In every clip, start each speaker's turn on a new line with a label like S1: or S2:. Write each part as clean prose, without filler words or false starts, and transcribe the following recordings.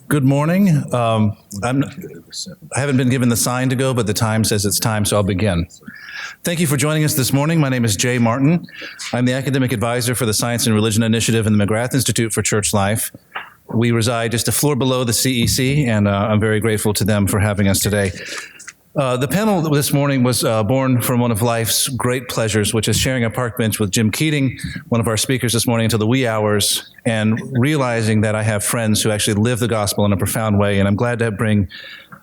S1: Good morning. I haven't been given the sign to go, but the time says it's time, so I'll begin. Thank you for joining us this morning. My name is Jay Martin. I'm the academic advisor for the Science and Religion Initiative in the McGrath Institute for Church Life. We reside just a floor below the CEC, and I'm very grateful to them for having us today. The panel this morning was born from one of life's great pleasures, which is sharing a park bench with Jim Keating, one of our speakers this morning, until the wee hours, and realizing that I have friends who actually live the gospel in a profound way, and I'm glad to bring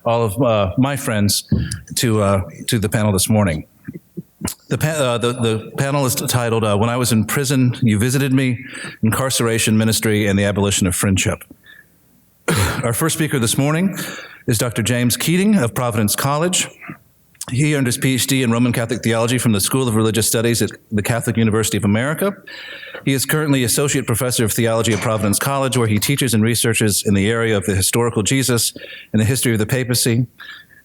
S1: all of my friends to the panel this morning. The panel is titled, When I Was in Prison, You Visited Me, Incarceration, Ministry, and the Abolition of Friendship. Our first speaker this morning is Dr. James Keating of Providence College. He earned his PhD in Roman Catholic theology from the School of Religious Studies at the Catholic University of America. He is currently Associate Professor of Theology at Providence College, where he teaches and researches in the area of the historical Jesus and the history of the papacy.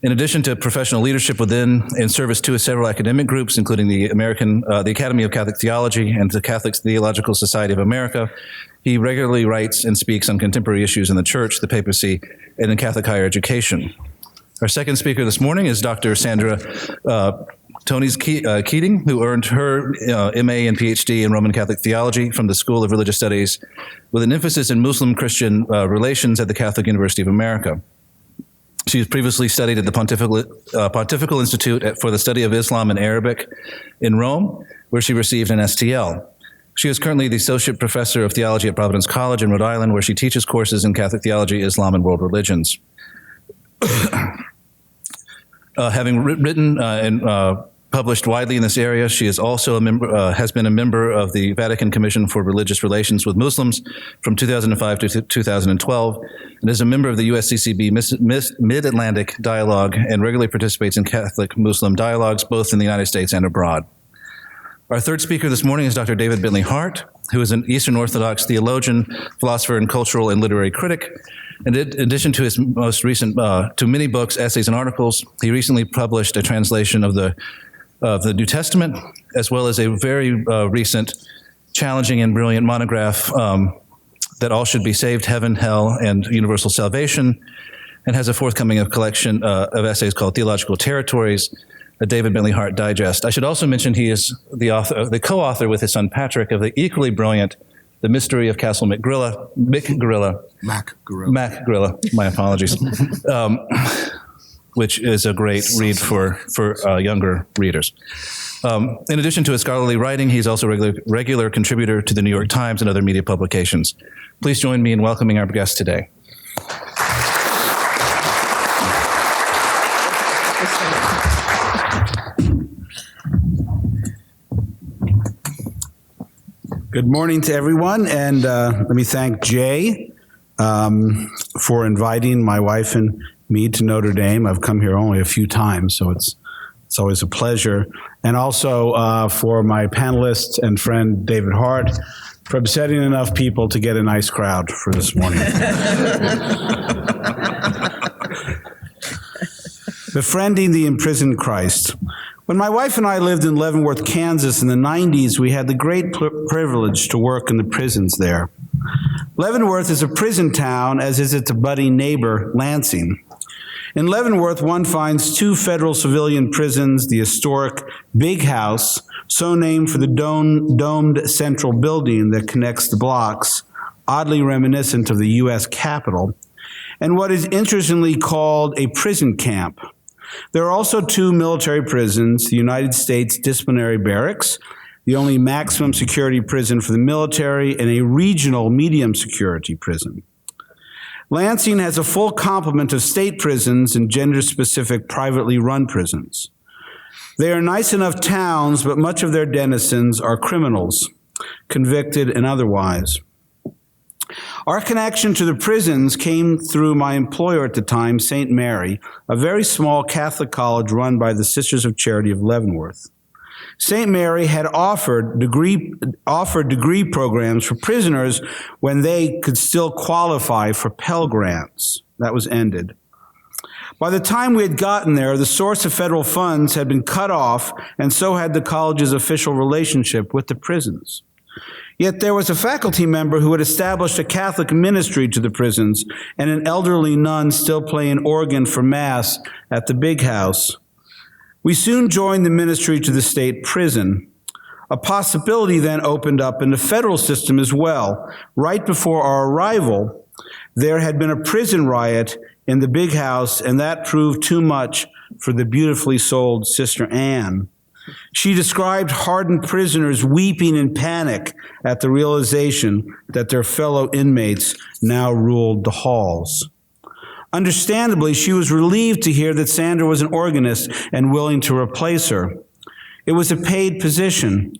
S1: In addition to professional leadership within and service to several academic groups, including the Academy of Catholic Theology and the Catholic Theological Society of America, he regularly writes and speaks on contemporary issues in the church, the papacy, and in Catholic higher education. Our second speaker this morning is Dr. Sandra Toenies Keating, who earned her MA and PhD in Roman Catholic theology from the School of Religious Studies with an emphasis in Muslim-Christian relations at the Catholic University of America. She has previously studied at the Pontifical Institute for the Study of Islam and Arabic in Rome, where she received an STL. She is currently the Associate Professor of Theology at Providence College in Rhode Island, where she teaches courses in Catholic theology, Islam, and world religions. Having written and published widely in this area, she is also has been a member of the Vatican Commission for Religious Relations with Muslims from 2005 to 2012, and is a member of the USCCB Mid-Atlantic Dialogue and regularly participates in Catholic-Muslim dialogues both in the United States and abroad. Our third speaker this morning is Dr. David Bentley Hart, who is an Eastern Orthodox theologian, philosopher, and cultural and literary critic. And in addition to his most recent, to many books, essays, and articles, he recently published a translation of the New Testament, as well as a very recent, challenging and brilliant monograph that all should be saved, heaven, hell, and universal salvation, and has a forthcoming collection of essays called Theological Territories, a David Bentley Hart Digest. I should also mention he is the co-author with his son Patrick of the equally brilliant The Mystery of Castle Mac Grilla, my apologies, which is a great read for younger readers. In addition to his scholarly writing, he's also a regular contributor to the New York Times and other media publications. Please join me in welcoming our guest today.
S2: Good morning to everyone, and let me thank Jay for inviting my wife and me to Notre Dame. I've come here only a few times, so it's always a pleasure. And also for my panelist and friend David Hart for upsetting enough people to get a nice crowd for this morning. Befriending the Imprisoned Christ. When my wife and I lived in Leavenworth, Kansas in the 90s, we had the great privilege to work in the prisons there. Leavenworth is a prison town, as is its budding neighbor, Lansing. In Leavenworth, one finds two federal civilian prisons, the historic Big House, so named for the domed central building that connects the blocks, oddly reminiscent of the U.S. Capitol, and what is interestingly called a prison camp. There are also two military prisons, the United States Disciplinary Barracks, the only maximum security prison for the military, and a regional medium security prison. Lansing has a full complement of state prisons and gender-specific privately run prisons. They are nice enough towns, but much of their denizens are criminals, convicted and otherwise. Our connection to the prisons came through my employer at the time, St. Mary, a very small Catholic college run by the Sisters of Charity of Leavenworth. St. Mary had offered degree programs for prisoners when they could still qualify for Pell Grants. That was ended. By the time we had gotten there, the source of federal funds had been cut off, and so had the college's official relationship with the prisons. Yet there was a faculty member who had established a Catholic ministry to the prisons and an elderly nun still playing organ for Mass at the big house. We soon joined the ministry to the state prison. A possibility then opened up in the federal system as well. Right before our arrival, there had been a prison riot in the big house, and that proved too much for the beautifully souled Sister Anne. She described hardened prisoners weeping in panic at the realization that their fellow inmates now ruled the halls. Understandably, she was relieved to hear that Sandra was an organist and willing to replace her. It was a paid position.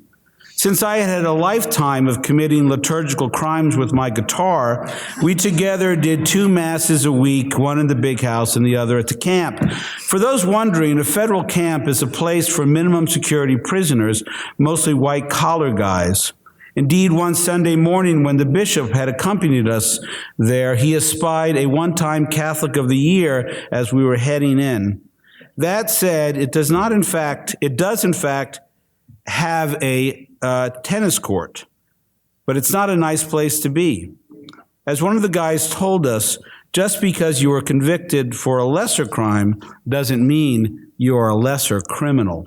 S2: Since I had had a lifetime of committing liturgical crimes with my guitar, we together did 2 masses a week, one in the big house and the other at the camp. For those wondering, a federal camp is a place for minimum security prisoners, mostly white-collar guys. Indeed, one Sunday morning when the bishop had accompanied us there, he espied a one-time Catholic of the Year as we were heading in. That said, it does in fact have a tennis court, but it's not a nice place to be. As one of the guys told us, just because you were convicted for a lesser crime doesn't mean you are a lesser criminal.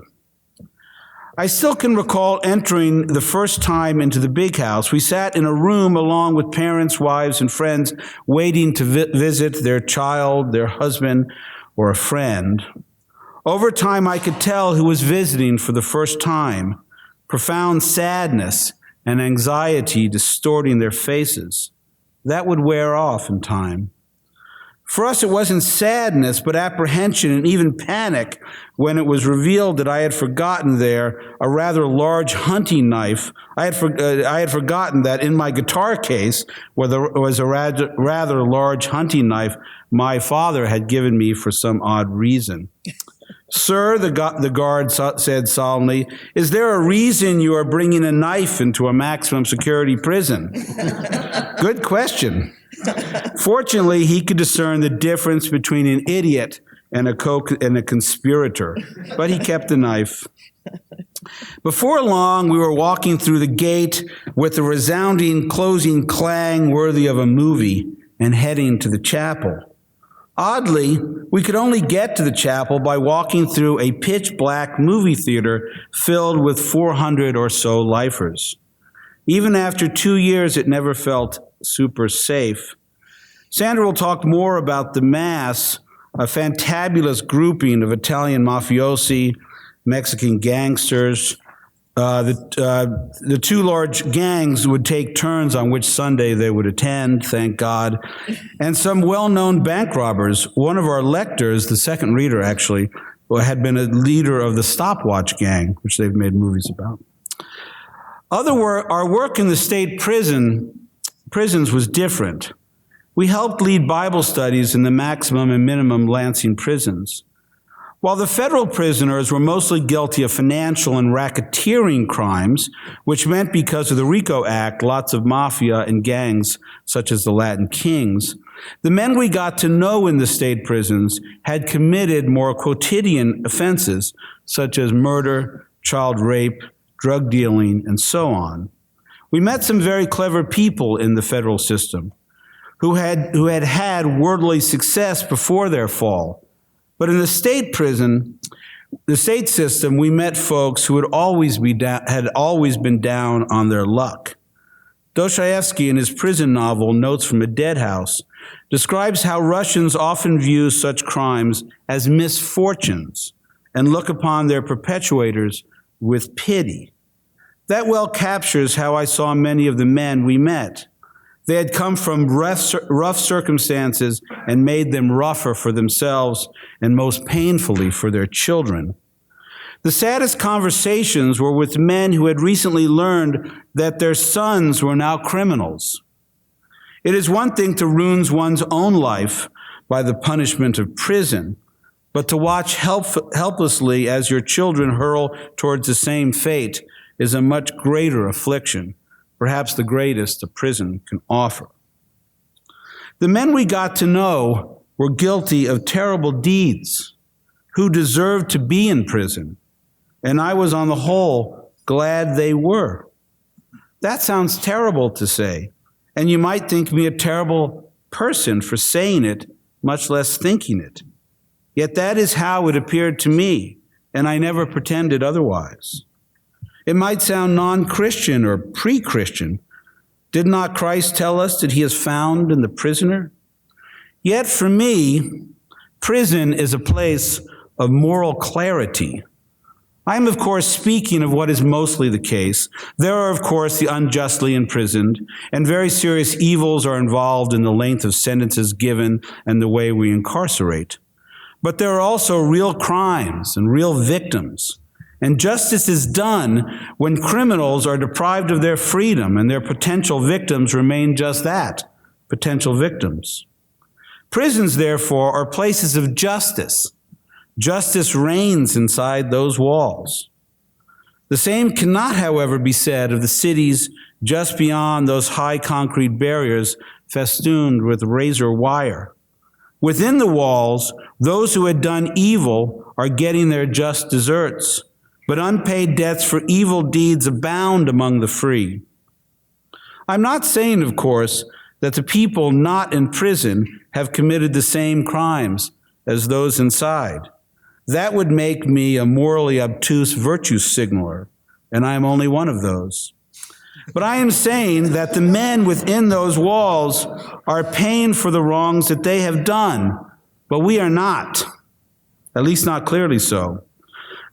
S2: I still can recall entering the first time into the big house. We sat in a room along with parents, wives, and friends waiting to visit their child, their husband, or a friend. Over time, I could tell who was visiting for the first time. Profound sadness and anxiety distorting their faces. That would wear off in time. For us, it wasn't sadness, but apprehension and even panic when it was revealed that I had forgotten there a rather large hunting knife. I had forgotten that in my guitar case was a rather large hunting knife my father had given me for some odd reason. Sir, the guard said solemnly, is there a reason you are bringing a knife into a maximum security prison? Good question. Fortunately, he could discern the difference between an idiot and a conspirator, but he kept the knife. Before long, we were walking through the gate with a resounding closing clang worthy of a movie and heading to the chapel. Oddly, we could only get to the chapel by walking through a pitch-black movie theater filled with 400 or so lifers. Even after 2 years, it never felt super safe. Sandra will talk more about the Mass, a fantabulous grouping of Italian mafiosi, Mexican gangsters. The 2 large gangs would take turns on which Sunday they would attend, thank God, and some well-known bank robbers. One of our lectors, the second reader actually, had been a leader of the Stopwatch gang, which they've made movies about. Our work in the state prisons was different. We helped lead Bible studies in the maximum and minimum Lansing prisons. While the federal prisoners were mostly guilty of financial and racketeering crimes, which meant because of the RICO Act, lots of mafia and gangs, such as the Latin Kings, the men we got to know in the state prisons had committed more quotidian offenses, such as murder, child rape, drug dealing, and so on. We met some very clever people in the federal system who had worldly success before their fall. But in the state prison, the state system, we met folks who had always been down on their luck. Dostoevsky, in his prison novel, Notes from a Dead House, describes how Russians often view such crimes as misfortunes and look upon their perpetrators with pity. That well captures how I saw many of the men we met. They had come from rough circumstances and made them rougher for themselves and most painfully for their children. The saddest conversations were with men who had recently learned that their sons were now criminals. It is one thing to ruin one's own life by the punishment of prison, but to watch helplessly as your children hurl towards the same fate is a much greater affliction, perhaps the greatest a prison can offer. The men we got to know were guilty of terrible deeds, who deserved to be in prison, and I was on the whole glad they were. That sounds terrible to say, and you might think me a terrible person for saying it, much less thinking it. Yet that is how it appeared to me, and I never pretended otherwise. It might sound non-Christian or pre-Christian. Did not Christ tell us that he is found in the prisoner? Yet for me, prison is a place of moral clarity. I am, of course, speaking of what is mostly the case. There are, of course, the unjustly imprisoned, and very serious evils are involved in the length of sentences given and the way we incarcerate. But there are also real crimes and real victims. And justice is done when criminals are deprived of their freedom and their potential victims remain just that, potential victims. Prisons, therefore, are places of justice. Justice reigns inside those walls. The same cannot, however, be said of the cities just beyond those high concrete barriers festooned with razor wire. Within the walls, those who had done evil are getting their just deserts, but unpaid debts for evil deeds abound among the free. I'm not saying, of course, that the people not in prison have committed the same crimes as those inside. That would make me a morally obtuse virtue signaler, and I am only one of those. But I am saying that the men within those walls are paying for the wrongs that they have done, but we are not, at least not clearly so.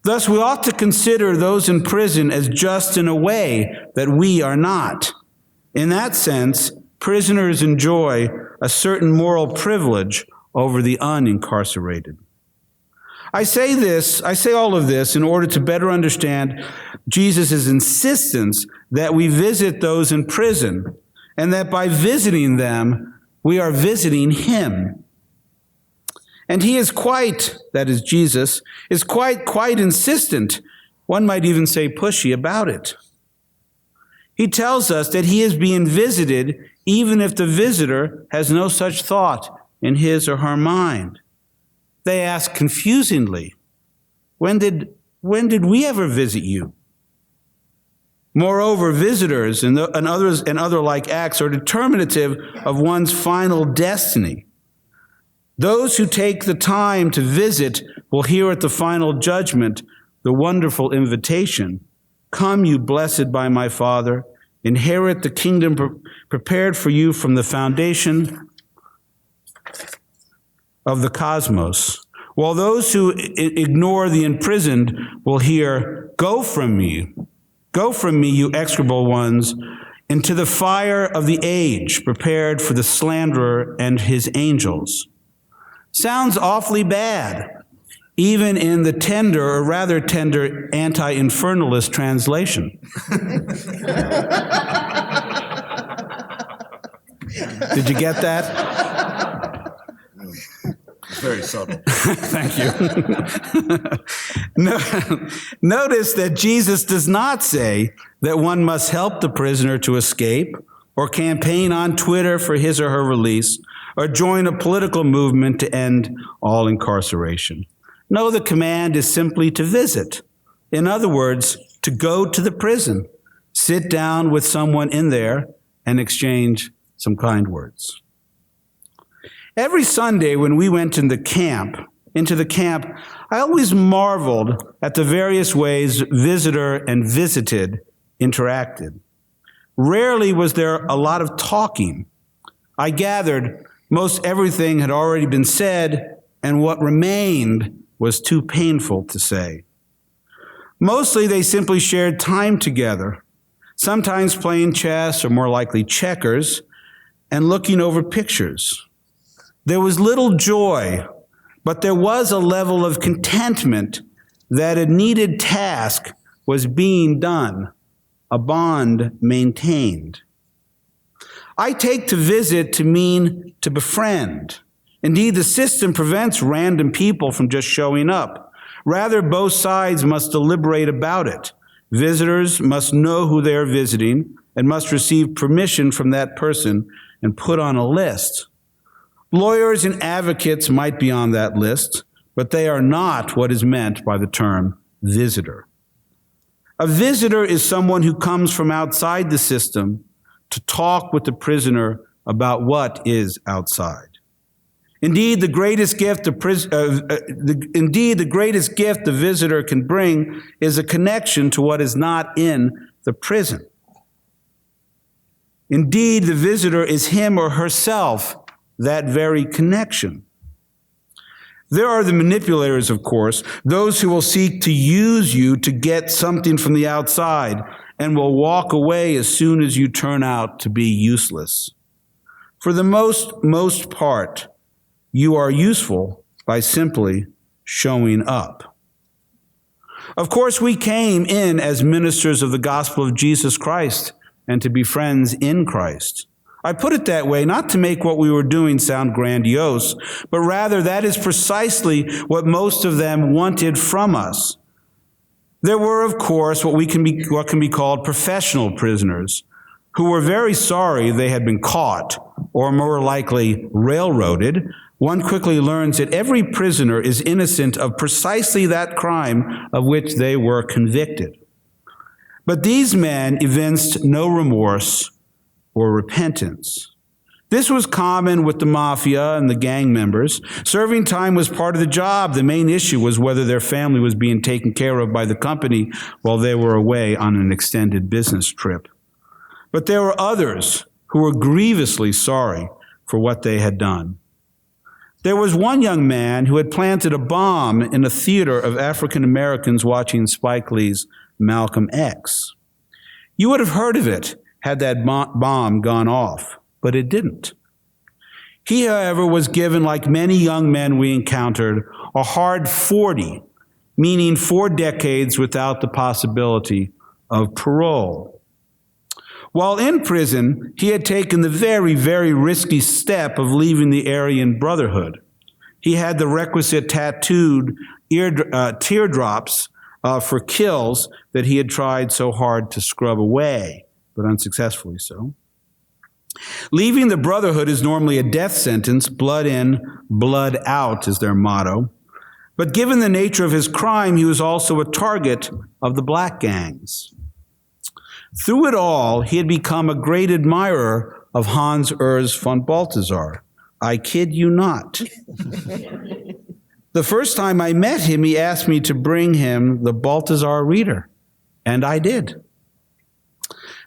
S2: Thus, we ought to consider those in prison as just in a way that we are not. In that sense, prisoners enjoy a certain moral privilege over the unincarcerated. I say all of this in order to better understand Jesus' insistence that we visit those in prison, and that by visiting them, we are visiting him. And he is that is Jesus, is quite insistent, one might even say pushy about it. He tells us that he is being visited even if the visitor has no such thought in his or her mind. They ask confusingly, when did we ever visit you? Moreover, visitors and other like acts are determinative of one's final destiny. Those who take the time to visit will hear at the final judgment the wonderful invitation, "Come, you blessed by my Father, inherit the kingdom prepared for you from the foundation of the cosmos." While those who ignore the imprisoned will hear, "Go from me, you execrable ones, into the fire of the age prepared for the slanderer and his angels." Sounds awfully bad, even in the tender, or rather tender, anti-infernalist translation. Did you get that?
S3: Very subtle.
S2: Thank you. Notice that Jesus does not say that one must help the prisoner to escape, or campaign on Twitter for his or her release, or join a political movement to end all incarceration. No, the command is simply to visit. In other words, to go to the prison, sit down with someone in there, and exchange some kind words. Every Sunday when we went into the camp, I always marveled at the various ways visitor and visited interacted. Rarely was there a lot of talking. I gathered most everything had already been said, and what remained was too painful to say. Mostly they simply shared time together, sometimes playing chess, or more likely checkers, and looking over pictures. There was little joy, but there was a level of contentment that a needed task was being done, a bond maintained. I take to visit to mean to befriend. Indeed, the system prevents random people from just showing up. Rather, both sides must deliberate about it. Visitors must know who they are visiting and must receive permission from that person and put on a list. Lawyers and advocates might be on that list, but they are not what is meant by the term visitor. A visitor is someone who comes from outside the system to talk with the prisoner about what is outside. Indeed, the greatest gift the visitor can bring is a connection to what is not in the prison. Indeed, the visitor is him or herself, that very connection. There are the manipulators, of course, those who will seek to use you to get something from the outside and will walk away as soon as you turn out to be useless. For the most part, you are useful by simply showing up. Of course, we came in as ministers of the gospel of Jesus Christ and to be friends in Christ. I put it that way not to make what we were doing sound grandiose, but rather that is precisely what most of them wanted from us. There were, of course, what can be called professional prisoners, who were very sorry they had been caught, or more likely railroaded. One quickly learns that every prisoner is innocent of precisely that crime of which they were convicted. But these men evinced no remorse or repentance. This was common with the mafia and the gang members. Serving time was part of the job. The main issue was whether their family was being taken care of by the company while they were away on an extended business trip. But there were others who were grievously sorry for what they had done. There was one young man who had planted a bomb in a theater of African Americans watching Spike Lee's Malcolm X. You would have heard of it had that bomb gone off, but it didn't. He, however, was given, like many young men we encountered, a hard 40, meaning 4 decades without the possibility of parole. While in prison, he had taken the very, very risky step of leaving the Aryan Brotherhood. He had the requisite tattooed teardrops for kills that he had tried so hard to scrub away, but unsuccessfully so. Leaving the Brotherhood is normally a death sentence. Blood in, blood out is their motto. But given the nature of his crime, he was also a target of the black gangs. Through it all, he had become a great admirer of Hans Urs von Balthasar. I kid you not. The first time I met him, he asked me to bring him the Balthasar Reader, and I did.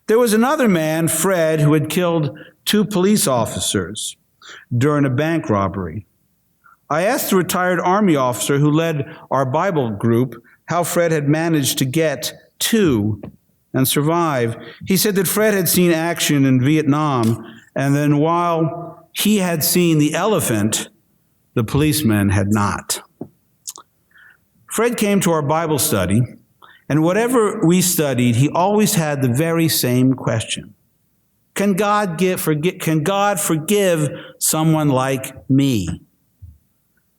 S2: There was another man, Fred, who had killed 2 police officers during a bank robbery. I asked the retired Army officer who led our Bible group how Fred had managed to get 2 and survive. He said that Fred had seen action in Vietnam, and then while he had seen the elephant, the policeman had not. Fred came to our Bible study, and whatever we studied, he always had the very same question. Can God forgive someone like me?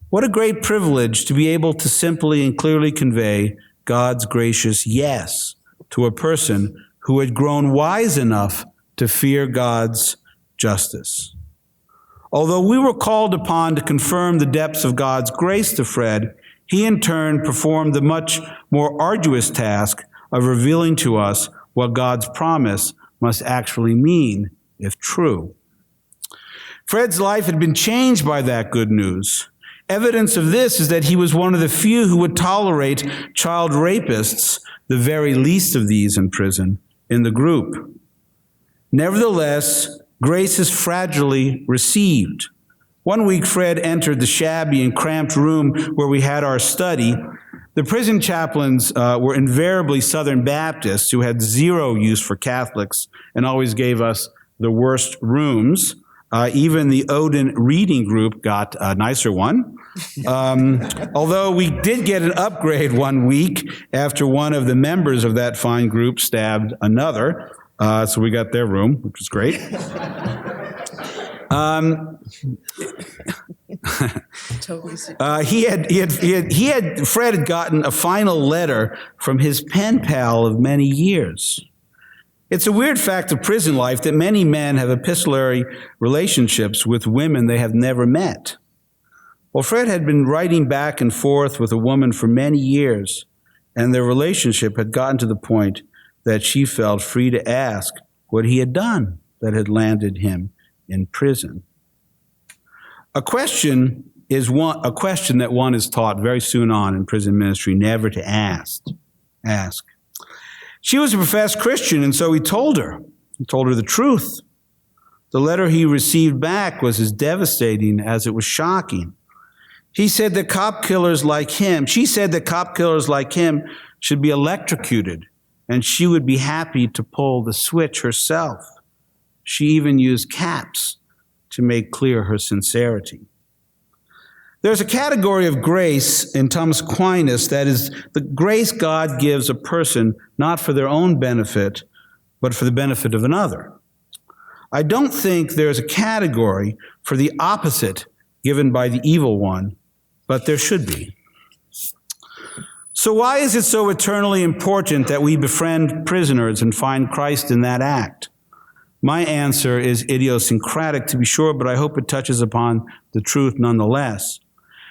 S2: What a great privilege to be able to simply and clearly convey God's gracious yes to a person who had grown wise enough to fear God's justice. Although we were called upon to confirm the depths of God's grace to Fred, he in turn performed the much more arduous task of revealing to us what God's promise must actually mean if true. Fred's life had been changed by that good news. Evidence of this is that he was one of the few who would tolerate child rapists, the very least of these in prison, in the group. Nevertheless, grace is fragilely received. One week, Fred entered the shabby and cramped room where we had our study. The prison chaplains were invariably Southern Baptists who had zero use for Catholics and always gave us the worst rooms. Even the Odin reading group got a nicer one. Although we did get an upgrade one week after one of the members of that fine group stabbed another. So we got their room, which was great. Fred had gotten a final letter from his pen pal of many years. It's a weird fact of prison life that many men have epistolary relationships with women they have never met. Well, Fred had been writing back and forth with a woman for many years, and their relationship had gotten to the point that she felt free to ask what he had done that had landed him in prison. A question that one is taught very soon on in prison ministry never to ask. She was a professed Christian, and so he told her the truth. The letter he received back was as devastating as it was shocking. She said that cop killers like him should be electrocuted, and she would be happy to pull the switch herself. She even used caps to make clear her sincerity. There's a category of grace in Thomas Aquinas that is the grace God gives a person not for their own benefit, but for the benefit of another. I don't think there's a category for the opposite given by the evil one, but there should be. So why is it so eternally important that we befriend prisoners and find Christ in that act? My answer is idiosyncratic, to be sure, but I hope it touches upon the truth nonetheless.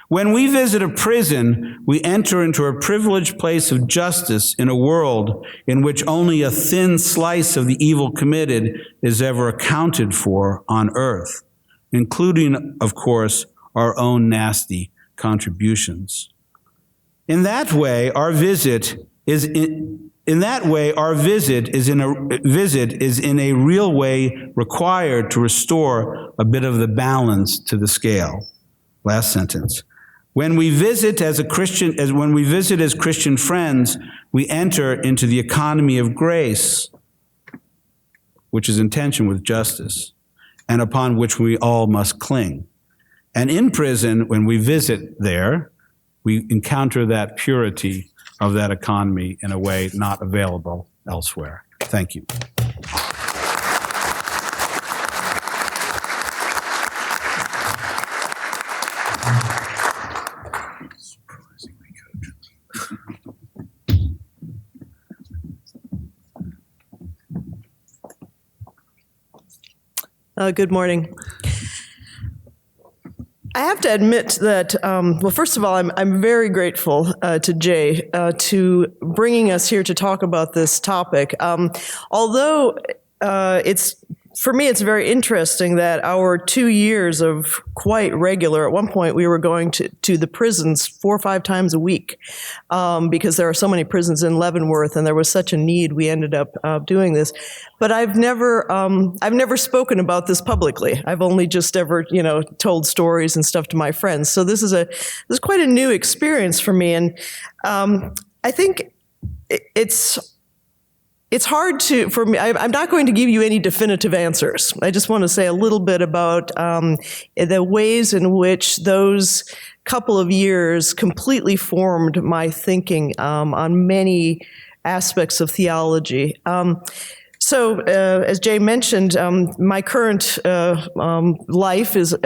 S2: When we visit a prison, we enter into a privileged place of justice in a world in which only a thin slice of the evil committed is ever accounted for on earth, including, of course, our own nasty contributions. In that way, our visit is in a real way required to restore a bit of the balance to the scale. Last sentence. When we visit as Christian friends, we enter into the economy of grace, which is in tension with justice, and upon which we all must cling. And in prison, when we visit there, we encounter that purity of that economy in a way not available elsewhere. Thank you.
S4: Good morning. I have to admit that, well, first of all, I'm very grateful to Jay to bringing us here to talk about this topic. Although for me, it's very interesting that our 2 years of quite regular, at one point we were going to the prisons 4 or 5 times a week because there are so many prisons in Leavenworth and there was such a need, we ended up doing this. But I've never spoken about this publicly. I've only just ever, told stories and stuff to my friends. So this is quite a new experience for me. And I think it's hard for me. I'm not going to give you any definitive answers. I just want to say a little bit about the ways in which those couple of years completely formed my thinking on many aspects of theology. So, as Jay mentioned, my current life is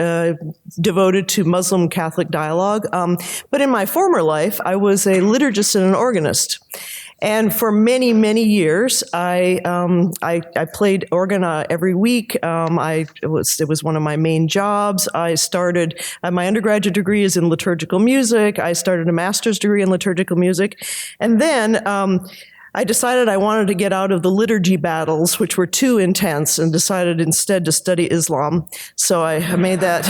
S4: devoted to Muslim-Catholic dialogue. But in my former life, I was a liturgist and an organist. And for many, many years, I played organ every week. It was one of my main jobs. I started, my undergraduate degree is in liturgical music. I started a master's degree in liturgical music. And then I decided I wanted to get out of the liturgy battles, which were too intense, and decided instead to study Islam. So I made that,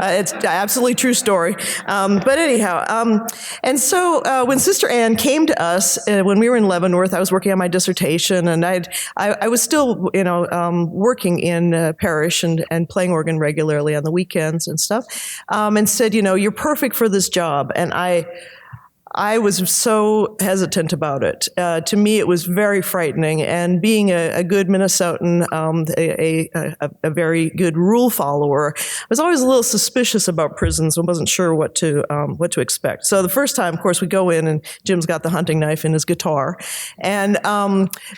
S4: it's an absolutely true story. But anyhow, and so when Sister Ann came to us, when we were in Leavenworth, I was working on my dissertation, and I was still, working in parish and playing organ regularly on the weekends and stuff, and said, you're perfect for this job. And I was so hesitant about it. To me, it was very frightening. And being a good Minnesotan, a very good rule follower, I was always a little suspicious about prisons. I wasn't sure what to expect. So the first time, of course, we go in and Jim's got the hunting knife and his guitar, and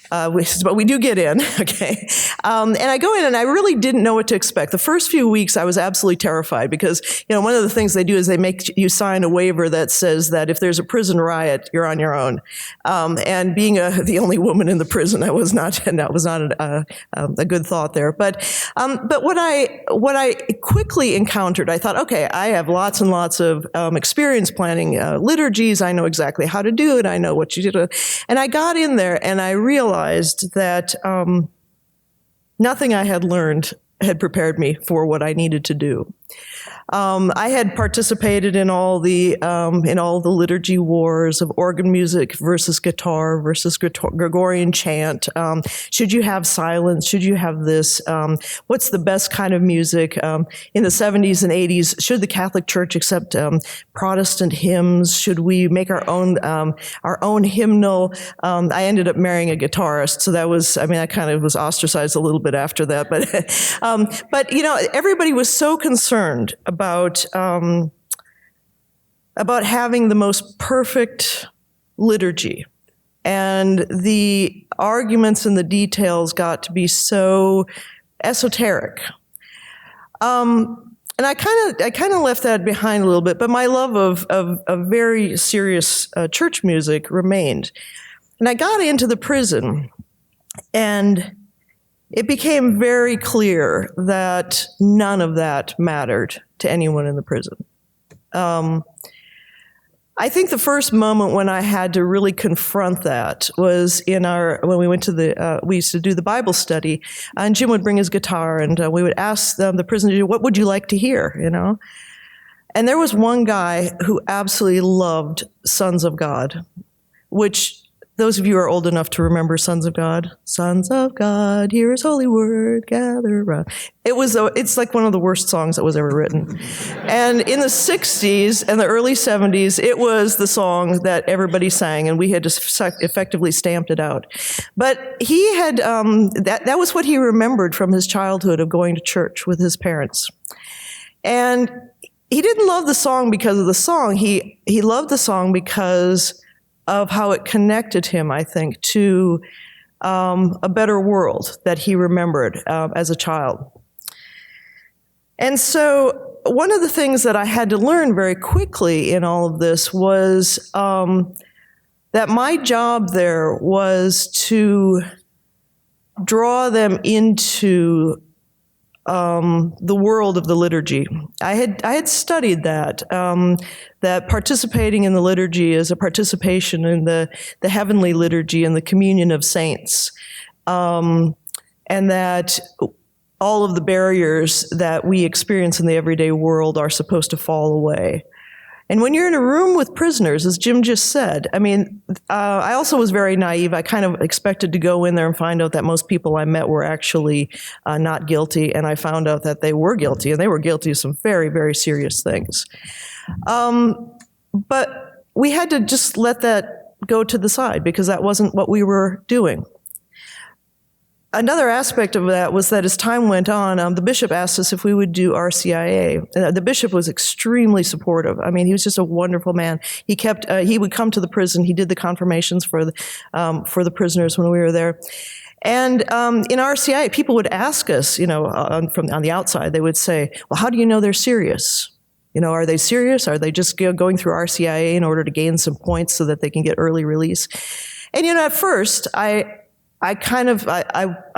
S4: but we do get in, okay. And I go in and I really didn't know what to expect. The first few weeks, I was absolutely terrified because one of the things they do is they make you sign a waiver that says that if there's there's a prison riot, you're on your own. And being the only woman in the prison, that was not a good thought there. But what I quickly encountered, I thought, okay, I have lots and lots of experience planning liturgies. I know exactly how to do it. I know what you do. And I got in there and I realized that nothing I had learned had prepared me for what I needed to do. I had participated in all the liturgy wars of organ music versus guitar versus Gregorian chant. Should you have silence? Should you have this? What's the best kind of music? In the 70s and 80s, should the Catholic Church accept Protestant hymns? Should we make our own hymnal? I ended up marrying a guitarist, so that was, I kind of was ostracized a little bit after that. But everybody was so concerned about having the most perfect liturgy, and the arguments and the details got to be so esoteric. And I kind of left that behind a little bit, but my love of very serious church music remained. And I got into the prison, and it became very clear that none of that mattered to anyone in the prison. I think the first moment when I had to really confront that was when we went to we used to do the Bible study, and Jim would bring his guitar, and we would ask the prisoners, what would you like to hear, And there was one guy who absolutely loved Sons of God, which those of you who are old enough to remember Sons of God, Sons of God, hear his holy word, gather around. It's like one of the worst songs that was ever written. And in the 60s and the early 70s, it was the song that everybody sang, and we had just effectively stamped it out. But he had, that was what he remembered from his childhood of going to church with his parents. And he didn't love the song because of the song. He loved the song because of how it connected him, I think, to a better world that he remembered as a child. And so one of the things that I had to learn very quickly in all of this was that my job there was to draw them into the world of the liturgy. I had studied that participating in the liturgy is a participation in the heavenly liturgy and the communion of saints, and that all of the barriers that we experience in the everyday world are supposed to fall away. And when you're in a room with prisoners, as Jim just said, I also was very naive. I kind of expected to go in there and find out that most people I met were actually not guilty, and I found out that they were guilty, and they were guilty of some very, very serious things. But we had to just let that go to the side because that wasn't what we were doing. Another aspect of that was that as time went on, the bishop asked us if we would do RCIA. The bishop was extremely supportive. He was just a wonderful man. He would come to the prison. He did the confirmations for the prisoners when we were there. And in RCIA, people would ask us, from on the outside, they would say, well, how do you know they're serious? Are they serious? Are they just going through RCIA in order to gain some points so that they can get early release? And, at first, I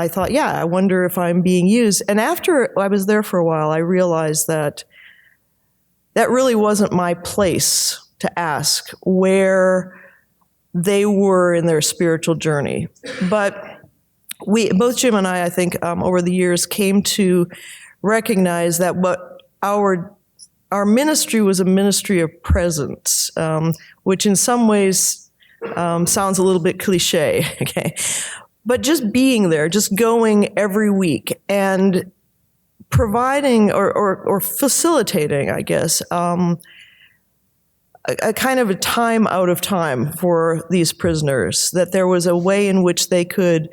S4: thought, yeah, I wonder if I'm being used. And after I was there for a while, I realized that really wasn't my place to ask where they were in their spiritual journey. But both Jim and I think, over the years came to recognize that what our ministry was a ministry of presence, which in some ways sounds a little bit cliche, okay? But just being there, just going every week and providing or facilitating, I guess, a kind of a time out of time for these prisoners, that there was a way in which they could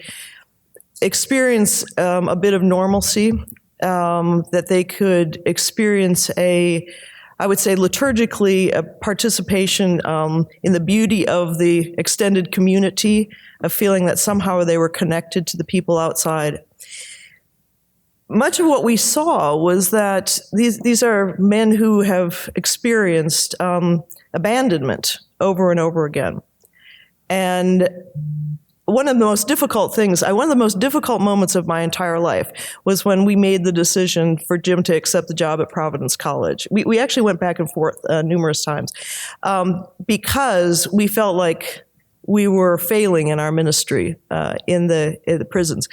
S4: experience a bit of normalcy, that they could experience I would say liturgically, a participation in the beauty of the extended community, a feeling that somehow they were connected to the people outside. Much of what we saw was that these are men who have experienced abandonment over and over again. And one of the most difficult moments of my entire life was when we made the decision for Jim to accept the job at Providence College. We actually went back and forth numerous times because we felt like we were failing in our ministry in the prisons.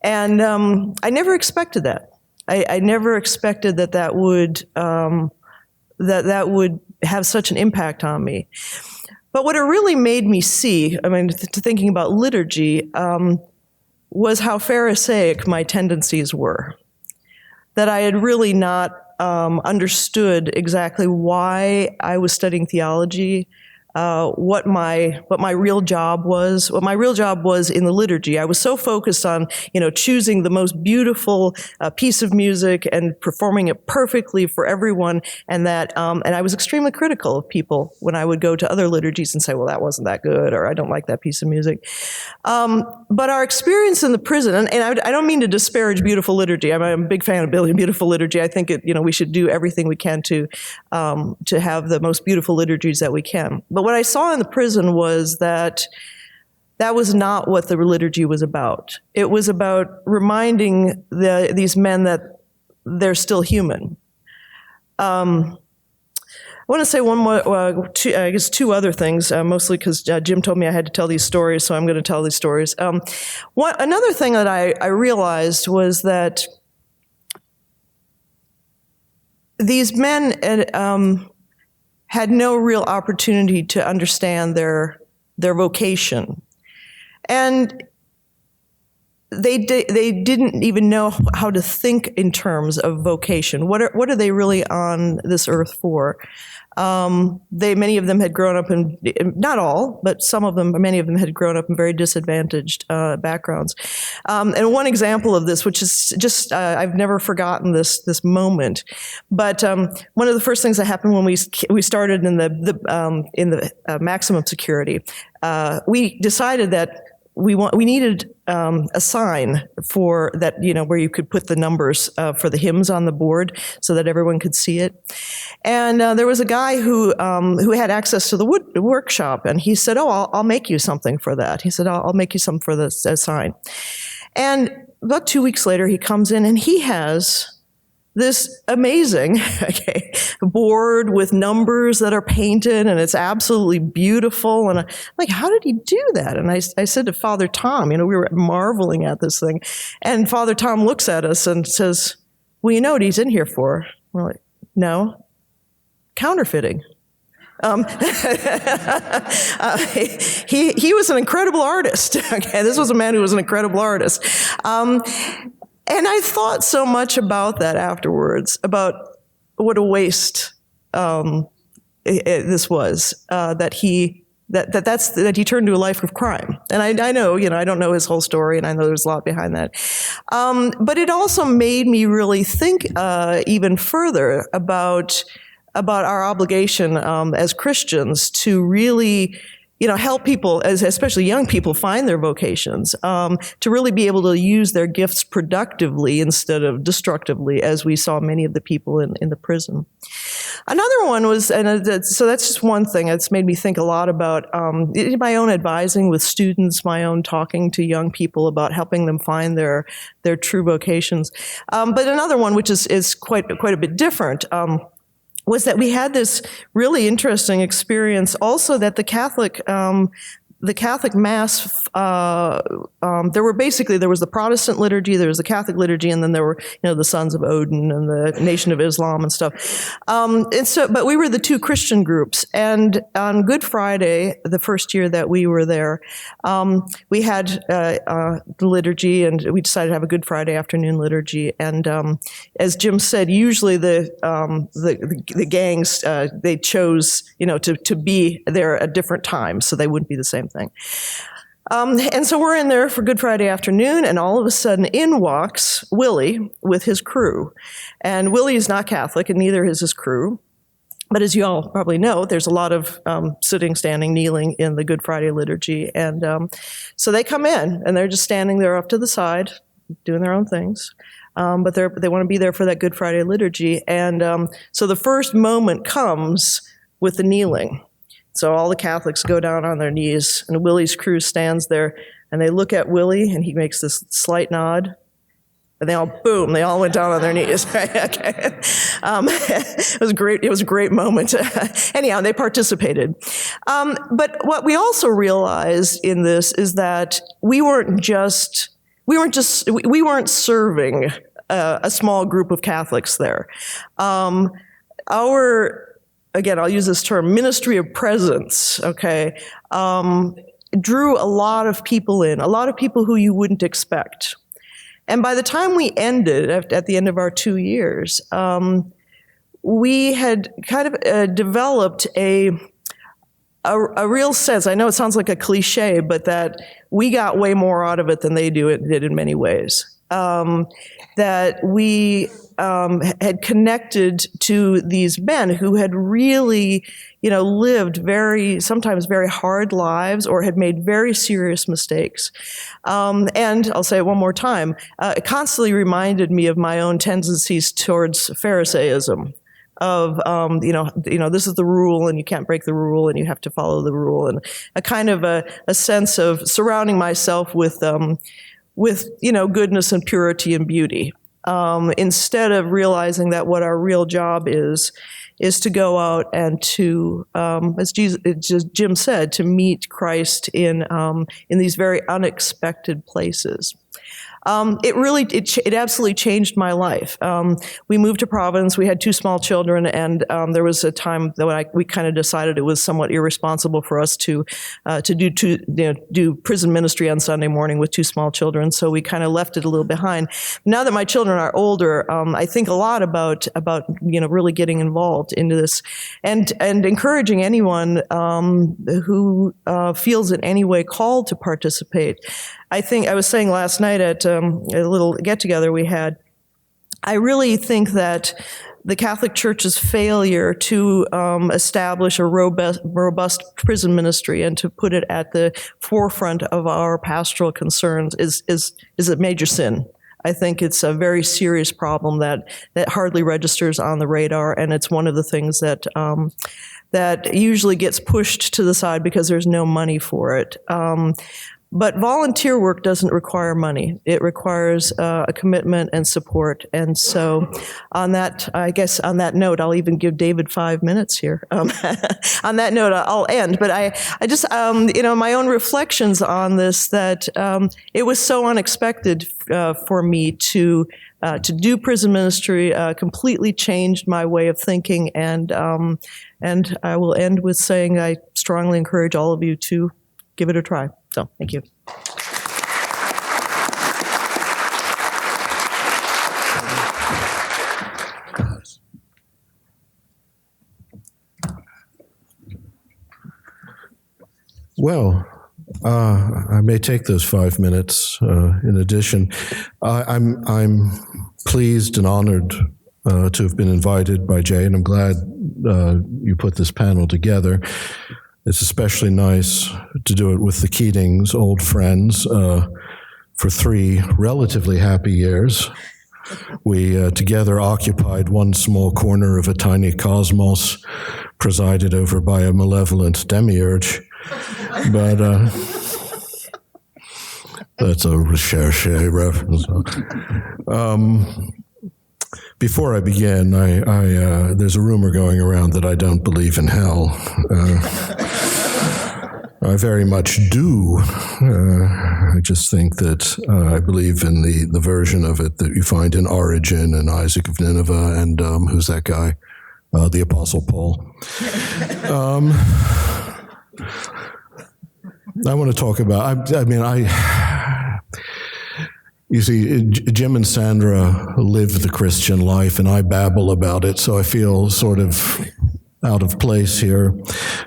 S4: And I never expected that. I never expected that would have such an impact on me. But what it really made me see, thinking about liturgy, was how Pharisaic my tendencies were. That I had really not understood exactly why I was studying theology, what my real job was. What my real job was in the liturgy. I was so focused on, choosing the most beautiful piece of music and performing it perfectly for everyone, and I was extremely critical of people when I would go to other liturgies and say, well, that wasn't that good, or I don't like that piece of music. But our experience in the prison, and I don't mean to disparage beautiful liturgy. I'm a big fan of beautiful liturgy. I think we should do everything we can to have the most beautiful liturgies that we can. But what I saw in the prison was that was not what the liturgy was about. It was about reminding these men that they're still human. I want to say one more, two other things, mostly because Jim told me I had to tell these stories, so I'm going to tell these stories. Another thing that I realized was that these men had no real opportunity to understand their vocation. And they didn't even know how to think in terms of vocation. What are they really on this earth for? Many of them had grown up in, not all, but many of them had grown up in very disadvantaged backgrounds. And one example of this, which is just, I've never forgotten this moment, but one of the first things that happened when we started in the maximum security, we decided that we needed a sign for that, where you could put the numbers for the hymns on the board so that everyone could see it. And there was a guy who had access to the workshop, and he said, "Oh, I'll make you something for that." He said, "I'll make you something for this sign." And about 2 weeks later, he comes in and he has this amazing board with numbers that are painted, and it's absolutely beautiful. And I'm like, how did he do that? And I said to Father Tom, we were marveling at this thing. And Father Tom looks at us and says, well, you know what he's in here for? We're like, no, counterfeiting. He was an incredible artist. This was a man who was an incredible artist. And I thought so much about that afterwards, about what a waste this was, that he turned to a life of crime. And I know, I don't know his whole story, and I know there's a lot behind that. But it also made me really think even further about our obligation as Christians to really help people, especially young people, find their vocations, to really be able to use their gifts productively instead of destructively, as we saw many of the people in the prison. Another one was, so that's just one thing that's made me think a lot about my own advising with students, my own talking to young people about helping them find their true vocations. But another one, which is quite a bit different, was that we had this really interesting experience also that the Catholic Mass, there was the Protestant liturgy, there was the Catholic liturgy, and then there were, the Sons of Odin and the Nation of Islam and stuff. But we were the two Christian groups, and on Good Friday, the first year that we were there, we had the liturgy, and we decided to have a Good Friday afternoon liturgy. And as Jim said, usually the gangs they chose, to be there at different times, so they wouldn't be the same thing. And so we're in there for Good Friday afternoon, and all of a sudden in walks Willie with his crew. And Willie is not Catholic, and neither is his crew. But as you all probably know, there's a lot of sitting, standing, kneeling in the Good Friday liturgy. And so they come in, and they're just standing there off to the side, doing their own things. But they want to be there for that Good Friday liturgy. And so the first moment comes with the kneeling. So all the Catholics go down on their knees, and Willie's crew stands there, and they look at Willie, and he makes this slight nod, and they all went down on their knees. Okay. It was great. It was a great moment. Anyhow, they participated. But what we also realized in this is that we weren't serving a small group of Catholics there. Again, I'll use this term, ministry of presence, okay, drew a lot of people in, a lot of people who you wouldn't expect. And by the time we ended, at the end of our 2 years, we had kind of developed a real sense, I know it sounds like a cliche, but that we got way more out of it than they did in many ways. That we had connected to these men who had really, lived sometimes very hard lives or had made very serious mistakes. And I'll say it one more time, it constantly reminded me of my own tendencies towards Pharisaism. Of, this is the rule and you can't break the rule and you have to follow the rule, and a kind of a sense of surrounding myself with goodness and purity and beauty, instead of realizing that what our real job is to go out and to, as Jim said, to meet Christ in these very unexpected places. It absolutely changed my life. We moved to Providence. We had 2 small children, and there was a time that we kind of decided it was somewhat irresponsible for us to do prison ministry on Sunday morning with 2 small children. So we kind of left it a little behind. Now that my children are older, I think a lot about really getting involved into this, and encouraging anyone who feels in any way called to participate. I think I was saying last night at a little get-together we had, I really think that the Catholic Church's failure to establish a robust prison ministry and to put it at the forefront of our pastoral concerns is a major sin. I think it's a very serious problem that hardly registers on the radar, and it's one of the things that usually gets pushed to the side because there's no money for it. But volunteer work doesn't require money. It requires a commitment and support. And so on that note, I'll even give David 5 minutes here. On that note, I'll end. But I just, my own reflections on this, that it was so unexpected for me to do prison ministry, completely changed my way of thinking. And I will end with saying I strongly encourage all of you to give it a try. So, thank you.
S5: Well, I may take those 5 minutes. In addition, I'm pleased and honored to have been invited by Jay, and I'm glad you put this panel together. It's especially nice to do it with the Keatings, old friends, for 3 relatively happy years. We together occupied one small corner of a tiny cosmos presided over by a malevolent demiurge. But that's a recherche reference. Before I begin, there's a rumor going around that I don't believe in hell. I very much do. I just think that I believe in the version of it that you find in Origen and Isaac of Nineveh and who's that guy? The Apostle Paul. I want to talk about, you see, Jim and Sandra live the Christian life, and I babble about it, so I feel sort of out of place here.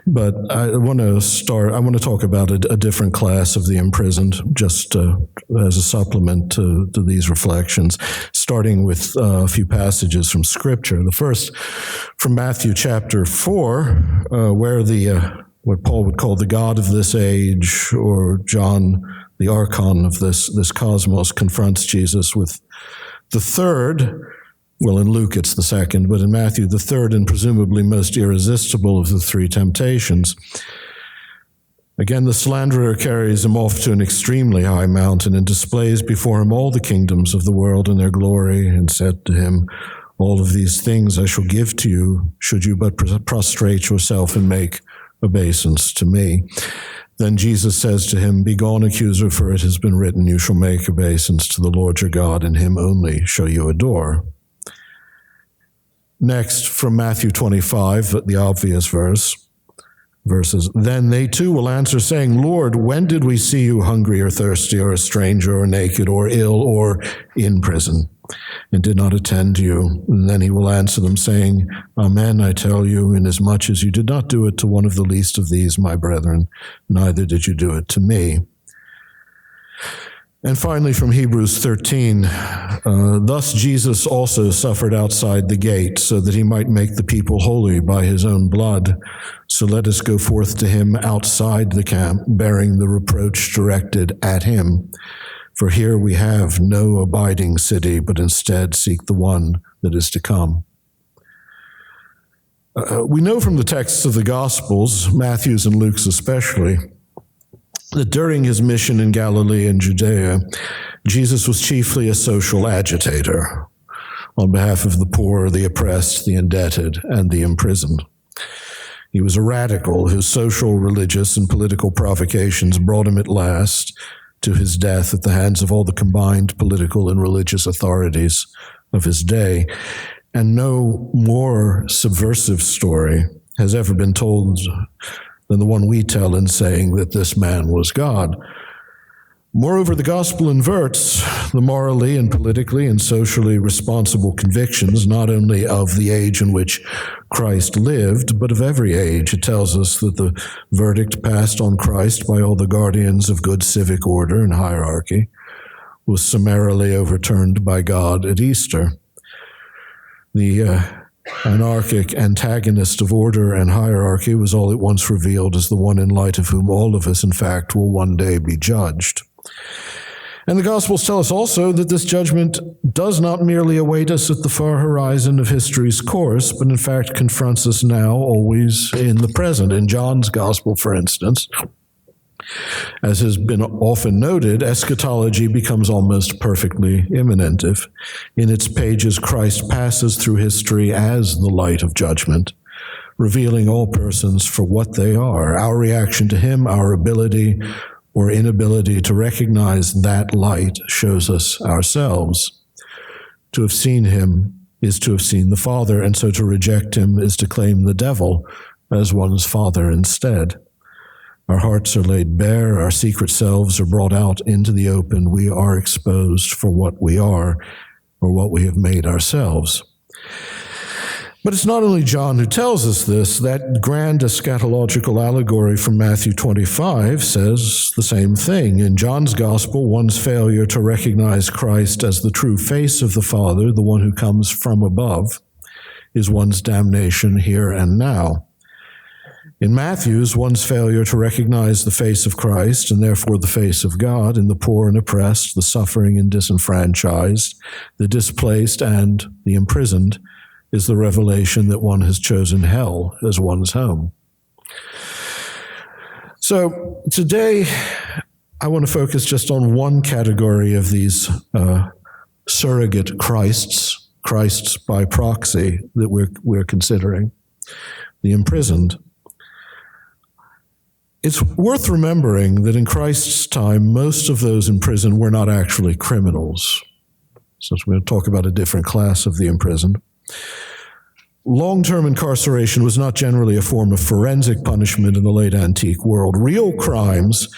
S5: But I want to talk about a different class of the imprisoned, just as a supplement to these reflections, starting with a few passages from Scripture. The first from Matthew chapter 4, where what Paul would call the God of this age, or John, the archon of this cosmos, confronts Jesus with the third Well, in Luke, it's the second, but in Matthew, the third and presumably most irresistible of the three temptations. Again, the slanderer carries him off to an extremely high mountain and displays before him all the kingdoms of the world and their glory, and said to him, "All of these things I shall give to you, should you but prostrate yourself and make obeisance to me." Then Jesus says to him, "Begone, accuser, for it has been written, you shall make obeisance to the Lord your God, and him only shall you adore." Next, from Matthew 25, the obvious verses, "Then they too will answer, saying, Lord, when did we see you hungry or thirsty or a stranger or naked or ill or in prison, and did not attend to you?" And then he will answer them, saying, "Amen, I tell you, inasmuch as you did not do it to one of the least of these, my brethren, neither did you do it to me." And finally, from Hebrews 13, "Thus Jesus also suffered outside the gate, so that he might make the people holy by his own blood. So let us go forth to him outside the camp, bearing the reproach directed at him. For here we have no abiding city, but instead seek the one that is to come." We know from the texts of the Gospels, Matthew's and Luke's especially, that during his mission in Galilee and Judea, Jesus was chiefly a social agitator on behalf of the poor, the oppressed, the indebted, and the imprisoned. He was a radical whose social, religious, and political provocations brought him at last to his death at the hands of all the combined political and religious authorities of his day. And no more subversive story has ever been told than the one we tell in saying that this man was God. Moreover, the gospel inverts the morally and politically and socially responsible convictions not only of the age in which Christ lived, but of every age. It tells us that the verdict passed on Christ by all the guardians of good civic order and hierarchy was summarily overturned by God at Easter. The anarchic antagonist of order and hierarchy was all at once revealed as the one in light of whom all of us, in fact, will one day be judged. And the Gospels tell us also that this judgment does not merely await us at the far horizon of history's course, but in fact confronts us now, always in the present. In John's Gospel, for instance, as has been often noted, eschatology becomes almost perfectly imminent. If in its pages Christ passes through history as the light of judgment, revealing all persons for what they are. Our reaction to him, our ability or inability to recognize that light, shows us ourselves. To have seen him is to have seen the Father, and so to reject him is to claim the devil as one's father instead. Our hearts are laid bare, our secret selves are brought out into the open. We are exposed for what we are, or what we have made ourselves. But it's not only John who tells us this. That grand eschatological allegory from Matthew 25 says the same thing. In John's Gospel, one's failure to recognize Christ as the true face of the Father, the one who comes from above, is one's damnation here and now. In Matthew's, one's failure to recognize the face of Christ, and therefore the face of God, in the poor and oppressed, the suffering and disenfranchised, the displaced and the imprisoned, is the revelation that one has chosen hell as one's home. So today, I want to focus just on one category of these surrogate Christs by proxy that we're considering, the imprisoned. It's worth remembering that in Christ's time, most of those in prison were not actually criminals. So we're going to talk about a different class of the imprisoned. Long-term incarceration was not generally a form of forensic punishment in the late antique world. Real crimes,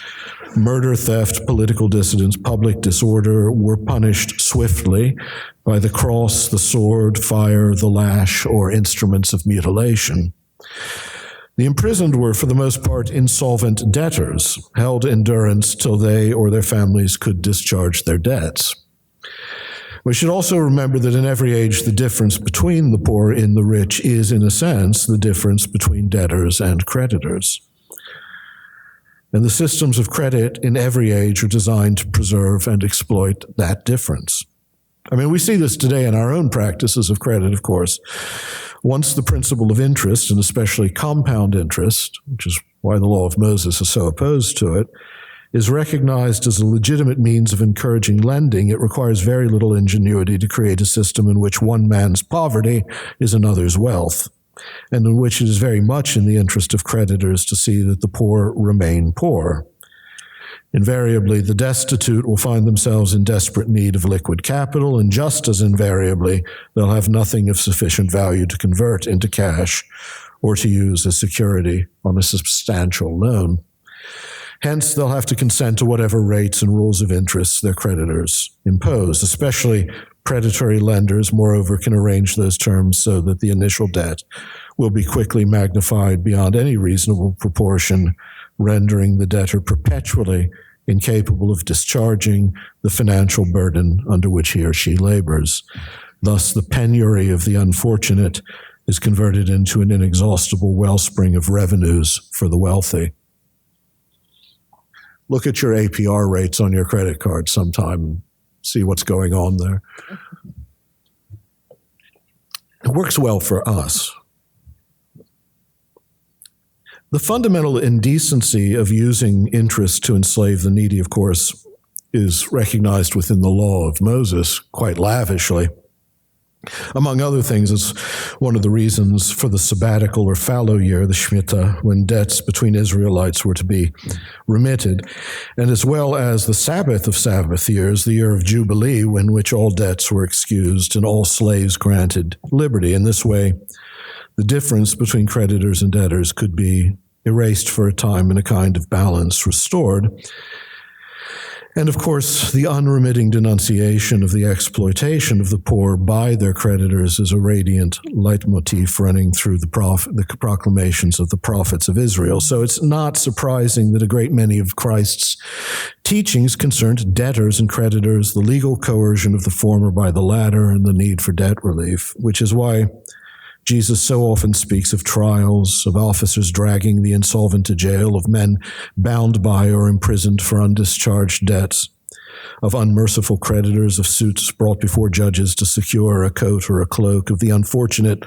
S5: murder, theft, political dissidence, public disorder, were punished swiftly by the cross, the sword, fire, the lash, or instruments of mutilation. The imprisoned were, for the most part, insolvent debtors, held in durance till they or their families could discharge their debts. We should also remember that in every age, the difference between the poor and the rich is, in a sense, the difference between debtors and creditors. And the systems of credit in every age are designed to preserve and exploit that difference. I mean, we see this today in our own practices of credit, of course. Once the principle of interest, and especially compound interest, which is why the law of Moses is so opposed to it, is recognized as a legitimate means of encouraging lending, it requires very little ingenuity to create a system in which one man's poverty is another's wealth, and in which it is very much in the interest of creditors to see that the poor remain poor. Invariably, the destitute will find themselves in desperate need of liquid capital, and just as invariably, they'll have nothing of sufficient value to convert into cash or to use as security on a substantial loan. Hence, they'll have to consent to whatever rates and rules of interest their creditors impose. Especially predatory lenders, moreover, can arrange those terms so that the initial debt will be quickly magnified beyond any reasonable proportion, rendering the debtor perpetually incapable of discharging the financial burden under which he or she labors. Thus, the penury of the unfortunate is converted into an inexhaustible wellspring of revenues for the wealthy. Look at your APR rates on your credit card sometime and see what's going on there. It works well for us. The fundamental indecency of using interest to enslave the needy, of course, is recognized within the law of Moses quite lavishly. Among other things, it's one of the reasons for the sabbatical or fallow year, the Shemitah, when debts between Israelites were to be remitted, and as well as the Sabbath of Sabbath years, the year of Jubilee, in which all debts were excused and all slaves granted liberty. In this way, the difference between creditors and debtors could be erased for a time and a kind of balance restored. And of course, the unremitting denunciation of the exploitation of the poor by their creditors is a radiant leitmotif running through the proclamations of the prophets of Israel. So it's not surprising that a great many of Christ's teachings concerned debtors and creditors, the legal coercion of the former by the latter, and the need for debt relief, which is why Jesus so often speaks of trials, of officers dragging the insolvent to jail, of men bound by or imprisoned for undischarged debts, of unmerciful creditors, of suits brought before judges to secure a coat or a cloak, of the unfortunate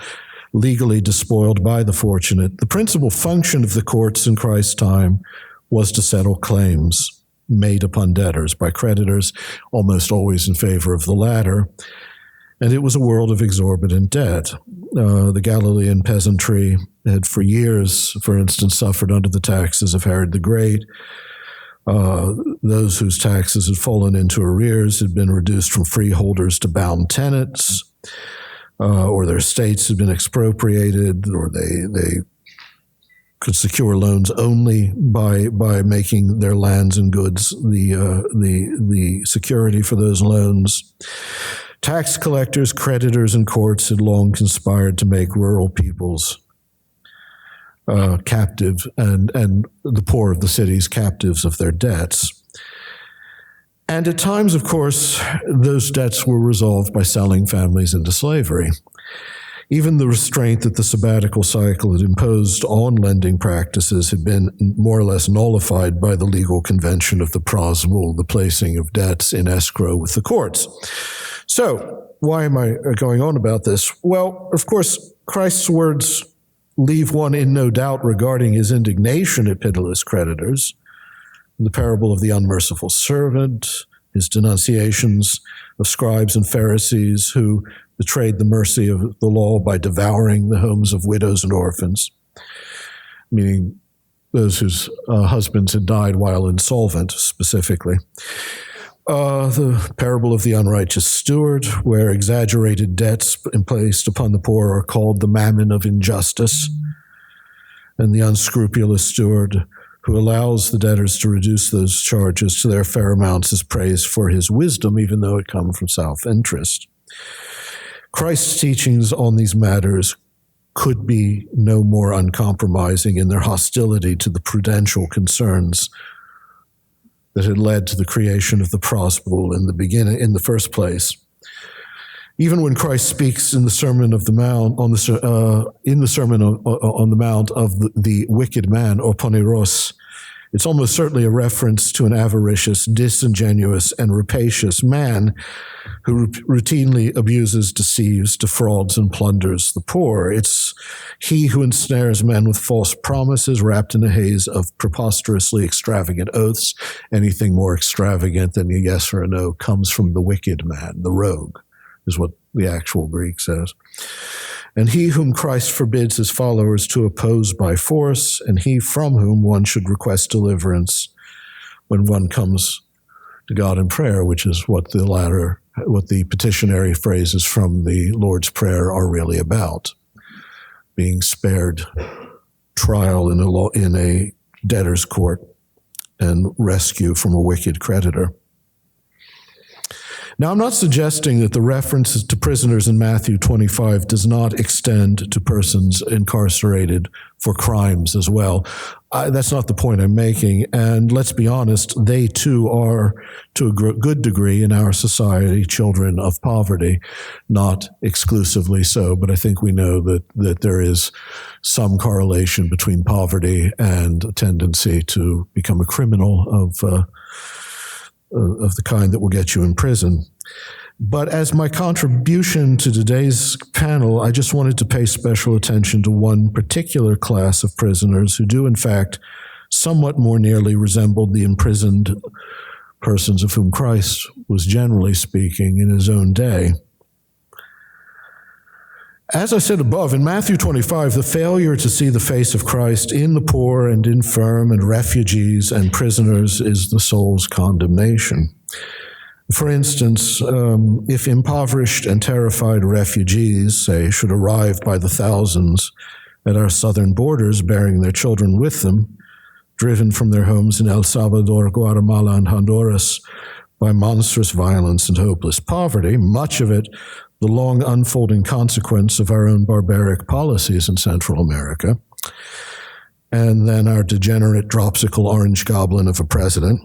S5: legally despoiled by the fortunate. The principal function of the courts in Christ's time was to settle claims made upon debtors by creditors, almost always in favor of the latter. And it was a world of exorbitant debt. The Galilean peasantry had for years, for instance, suffered under the taxes of Herod the Great. Those whose taxes had fallen into arrears had been reduced from freeholders to bound tenants, or their estates had been expropriated, or they could secure loans only by making their lands and goods the security for those loans. Tax collectors, creditors, and courts had long conspired to make rural peoples captive and the poor of the cities captives of their debts. And at times, of course, those debts were resolved by selling families into slavery. Even the restraint that the sabbatical cycle had imposed on lending practices had been more or less nullified by the legal convention of the prosbul, the placing of debts in escrow with the courts. So, why am I going on about this? Well, of course, Christ's words leave one in no doubt regarding his indignation at pitiless creditors. The parable of the unmerciful servant, his denunciations of scribes and Pharisees who betrayed the mercy of the law by devouring the homes of widows and orphans, meaning those whose husbands had died while insolvent, specifically. The parable of the unrighteous steward, where exaggerated debts placed upon the poor are called the mammon of injustice, and the unscrupulous steward who allows the debtors to reduce those charges to their fair amounts is praised for his wisdom, even though it comes from self-interest. Christ's teachings on these matters could be no more uncompromising in their hostility to the prudential concerns that had led to the creation of the prosbul in the first place. Even when Christ speaks in the Sermon of the Mount, on the Mount of the wicked man, or poneros, It's almost certainly a reference to an avaricious, disingenuous, and rapacious man who routinely abuses, deceives, defrauds, and plunders the poor. It's he who ensnares men with false promises wrapped in a haze of preposterously extravagant oaths. Anything more extravagant than a yes or a no comes from the wicked man, the rogue, is what the actual Greek says. And he whom Christ forbids his followers to oppose by force, and he from whom one should request deliverance when one comes to God in prayer, which is what the petitionary phrases from the Lord's Prayer are really about. Being spared trial in a debtor's court and rescue from a wicked creditor. Now, I'm not suggesting that the references to prisoners in Matthew 25 does not extend to persons incarcerated for crimes as well. That's not the point I'm making. And let's be honest, they too are, to a good degree in our society, children of poverty, not exclusively so. But I think we know that there is some correlation between poverty and a tendency to become a criminal of the kind that will get you in prison. But as my contribution to today's panel, I just wanted to pay special attention to one particular class of prisoners who do, in fact, somewhat more nearly resemble the imprisoned persons of whom Christ was generally speaking in his own day. As I said above, in Matthew 25, the failure to see the face of Christ in the poor and infirm and refugees and prisoners is the soul's condemnation. For instance, if impoverished and terrified refugees, say, should arrive by the thousands at our southern borders bearing their children with them, driven from their homes in El Salvador, Guatemala, and Honduras by monstrous violence and hopeless poverty, much of it the long unfolding consequence of our own barbaric policies in Central America, and then our degenerate dropsical orange goblin of a president,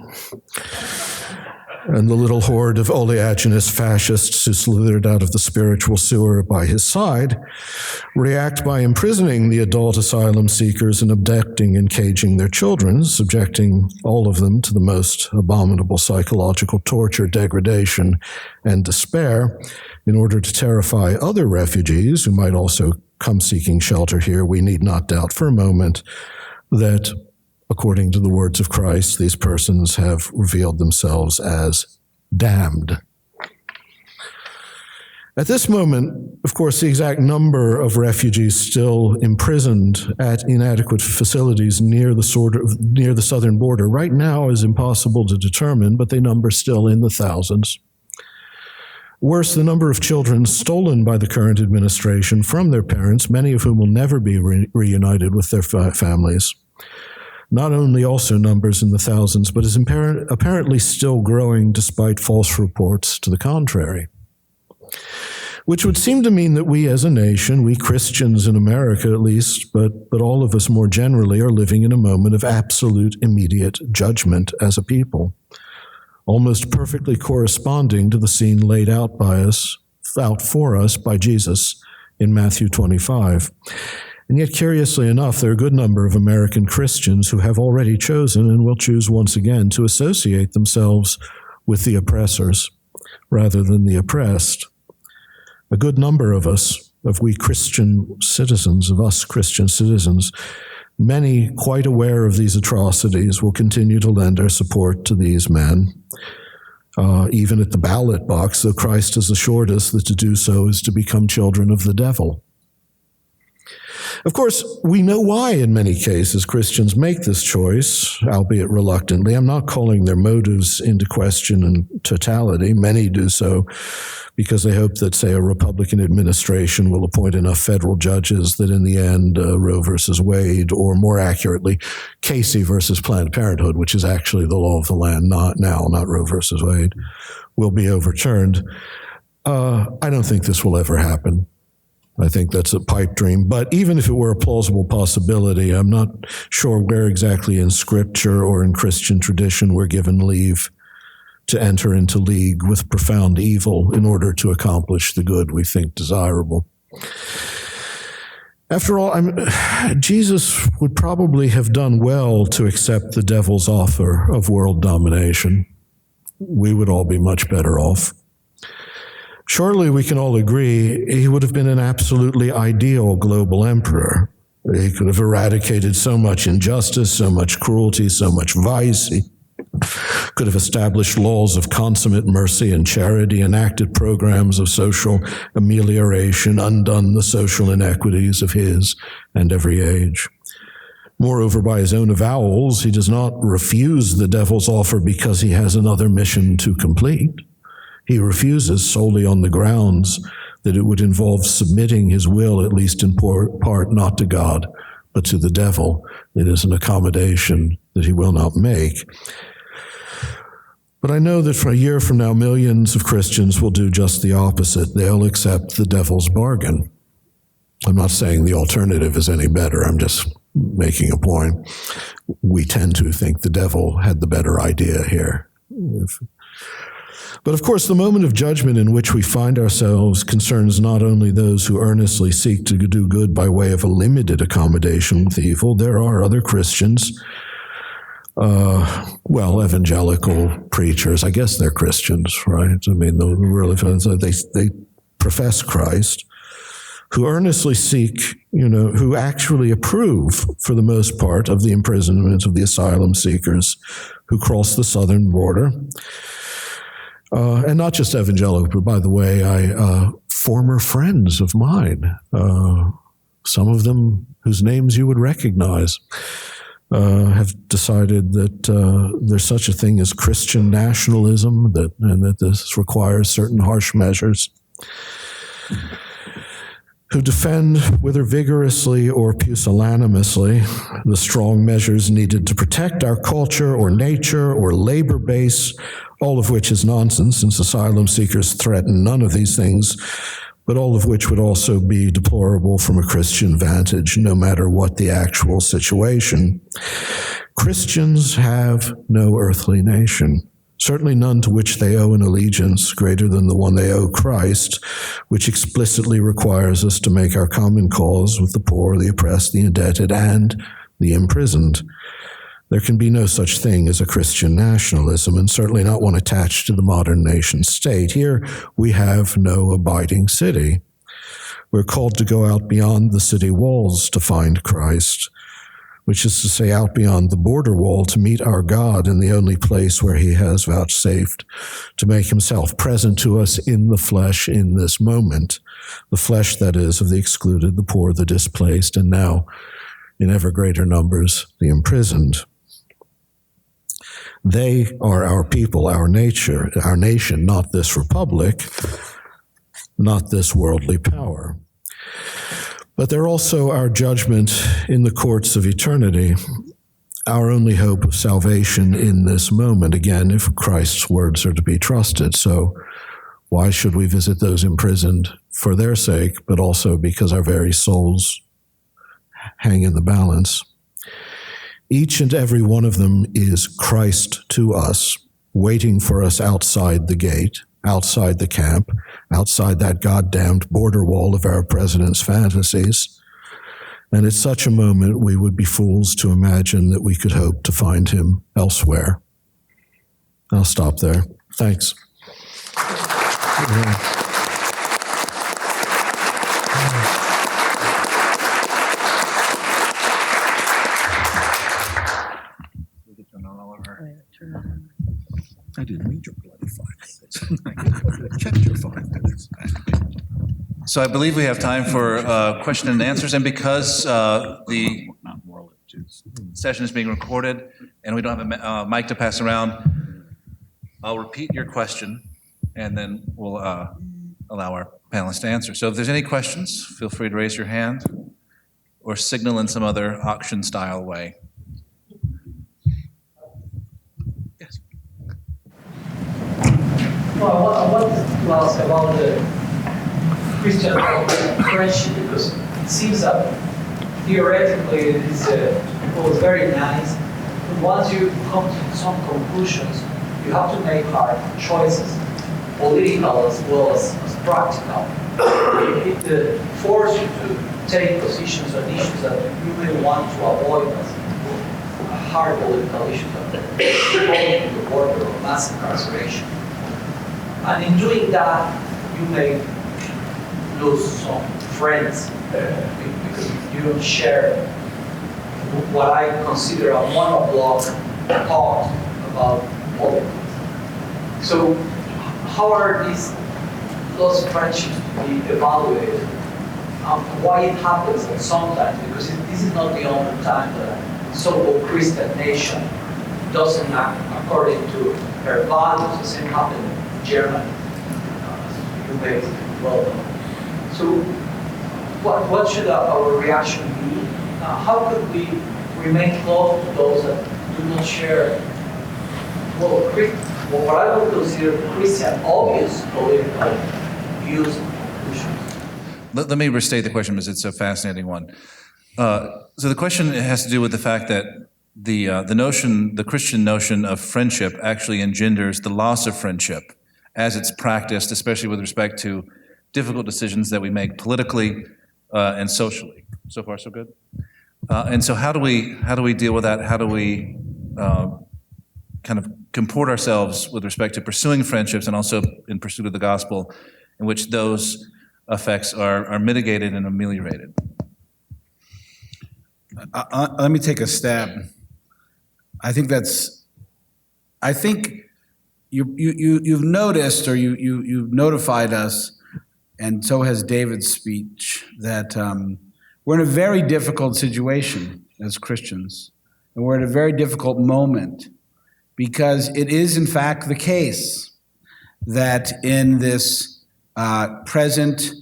S5: and the little horde of oleaginous fascists who slithered out of the spiritual sewer by his side, react by imprisoning the adult asylum seekers and abducting and caging their children, subjecting all of them to the most abominable psychological torture, degradation, and despair, in order to terrify other refugees who might also come seeking shelter here. We need not doubt for a moment that, according to the words of Christ, these persons have revealed themselves as damned. At this moment, of course, the exact number of refugees still imprisoned at inadequate facilities near the southern border right now is impossible to determine, but they number still in the thousands. Worse, the number of children stolen by the current administration from their parents, many of whom will never be reunited with their families, not only also numbers in the thousands, but is apparently still growing despite false reports to the contrary. Which would seem to mean that we as a nation, we Christians in America at least, but all of us more generally, are living in a moment of absolute immediate judgment as a people, almost perfectly corresponding to the scene laid out for us by Jesus in Matthew 25. And yet, curiously enough, there are a good number of American Christians who have already chosen and will choose once again to associate themselves with the oppressors rather than the oppressed. A good number of us, of we Christian citizens, many quite aware of these atrocities, will continue to lend our support to these men, even at the ballot box, though Christ has assured us that to do so is to become children of the devil. Of course, we know why in many cases Christians make this choice, albeit reluctantly. I'm not calling their motives into question in totality. Many do so because they hope that, say, a Republican administration will appoint enough federal judges that in the end, Roe versus Wade, or more accurately, Casey versus Planned Parenthood, which is actually the law of the land, not Roe versus Wade, will be overturned. I don't think this will ever happen. I think that's a pipe dream. But even if it were a plausible possibility, I'm not sure where exactly in Scripture or in Christian tradition we're given leave to enter into league with profound evil in order to accomplish the good we think desirable. After all, Jesus would probably have done well to accept the devil's offer of world domination. We would all be much better off. Surely we can all agree he would have been an absolutely ideal global emperor. He could have eradicated so much injustice, so much cruelty, so much vice. He could have established laws of consummate mercy and charity, enacted programs of social amelioration, undone the social inequities of his and every age. Moreover, by his own avowals, he does not refuse the devil's offer because he has another mission to complete. He refuses solely on the grounds that it would involve submitting his will, at least in part, not to God, but to the devil. It is an accommodation that he will not make. But I know that for a year from now, millions of Christians will do just the opposite. They'll accept the devil's bargain. I'm not saying the alternative is any better. I'm just making a point. We tend to think the devil had the better idea here. But of course, the moment of judgment in which we find ourselves concerns not only those who earnestly seek to do good by way of a limited accommodation with evil. There are other Christians, evangelical preachers. I guess they're Christians, right? I mean, they profess Christ, who earnestly seek, who actually approve, for the most part, of the imprisonment of the asylum seekers who cross the southern border. And not just evangelical, but by the way, former friends of mine, some of them whose names you would recognize, have decided that there's such a thing as Christian nationalism, and that this requires certain harsh measures, who defend, whether vigorously or pusillanimously, the strong measures needed to protect our culture or nature or labor base, all of which is nonsense, since asylum seekers threaten none of these things, but all of which would also be deplorable from a Christian vantage, no matter what the actual situation. Christians have no earthly nation, certainly none to which they owe an allegiance greater than the one they owe Christ, which explicitly requires us to make our common cause with the poor, the oppressed, the indebted, and the imprisoned. There can be no such thing as a Christian nationalism, and certainly not one attached to the modern nation state. Here we have no abiding city. We're called to go out beyond the city walls to find Christ, which is to say out beyond the border wall to meet our God in the only place where he has vouchsafed to make himself present to us in the flesh in this moment, the flesh, that is, of the excluded, the poor, the displaced, and now, in ever greater numbers, the imprisoned. They are our people, our nature, our nation, not this republic, not this worldly power. But they're also our judgment in the courts of eternity, our only hope of salvation in this moment, again, if Christ's words are to be trusted. So why should we visit those imprisoned? For their sake, but also because our very souls hang in the balance. Each and every one of them is Christ to us, waiting for us outside the gate, outside the camp, outside that goddamned border wall of our president's fantasies. And at such a moment, we would be fools to imagine that we could hope to find him elsewhere. I'll stop there. Thanks.
S3: I didn't read your bloody 5 minutes. I checked your 5 minutes.
S1: So I believe we have time for question and answers, and because the session is being recorded and we don't have a mic to pass around, I'll repeat your question and then we'll allow our panelists to answer. So if there's any questions, feel free to raise your hand or signal in some other auction-style way. Yes.
S6: Well, I wanted to ask about the Christian friendship, because it seems that theoretically it was very nice, but once you come to some conclusions, you have to make hard choices, political as well as practical. It forces you to take positions on issues that you may want to avoid as hard political issues like the border or mass incarceration. And in doing that, you may lose some friends because you don't share what I consider a monoblock thought about politics. So how are these lost friendships to be evaluated? Why it happens that sometimes, because this is not the only time that a so-called Christian nation doesn't act according to her values. The same happened in Germany, you may well know. So what should our reaction be? How could we remain close to those that do not share, what I would consider Christian obvious political views and conclusions?
S1: Let me restate the question because it's a fascinating one. So the question has to do with the fact that the Christian notion of friendship actually engenders the loss of friendship as it's practiced, especially with respect to difficult decisions that we make politically and socially. So far, so good. And so, how do we deal with that? How do we kind of comport ourselves with respect to pursuing friendships and also in pursuit of the gospel, in which those effects are mitigated and ameliorated?
S2: Let me take a stab. I think you've noticed, or you've notified us, and so has David's speech, that we're in a very difficult situation as Christians, and we're at a very difficult moment, because it is in fact the case that in this present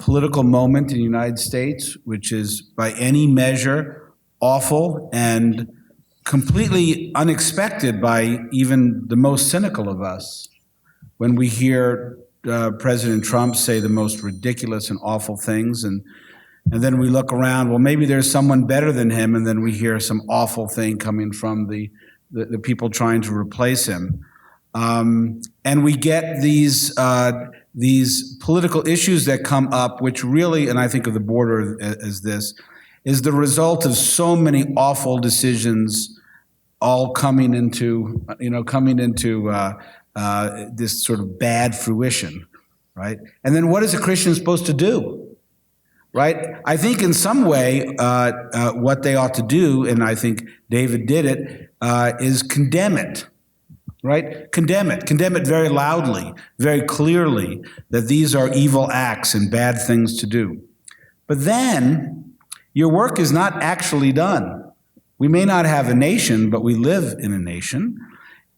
S2: political moment in the United States, which is by any measure awful and completely unexpected by even the most cynical of us, when we hear President Trump say the most ridiculous and awful things, and then we look around, well, maybe there's someone better than him, and then we hear some awful thing coming from the people trying to replace him. And we get these political issues that come up, which really, and I think of the border as this, is the result of so many awful decisions all coming into this sort of bad fruition, right? And then what is a Christian supposed to do? Right? I think in some way what they ought to do, and I think David did it, is condemn it. Right? Condemn it very loudly, very clearly, that these are evil acts and bad things to do. But then your work is not actually done. We may not have a nation, but we live in a nation,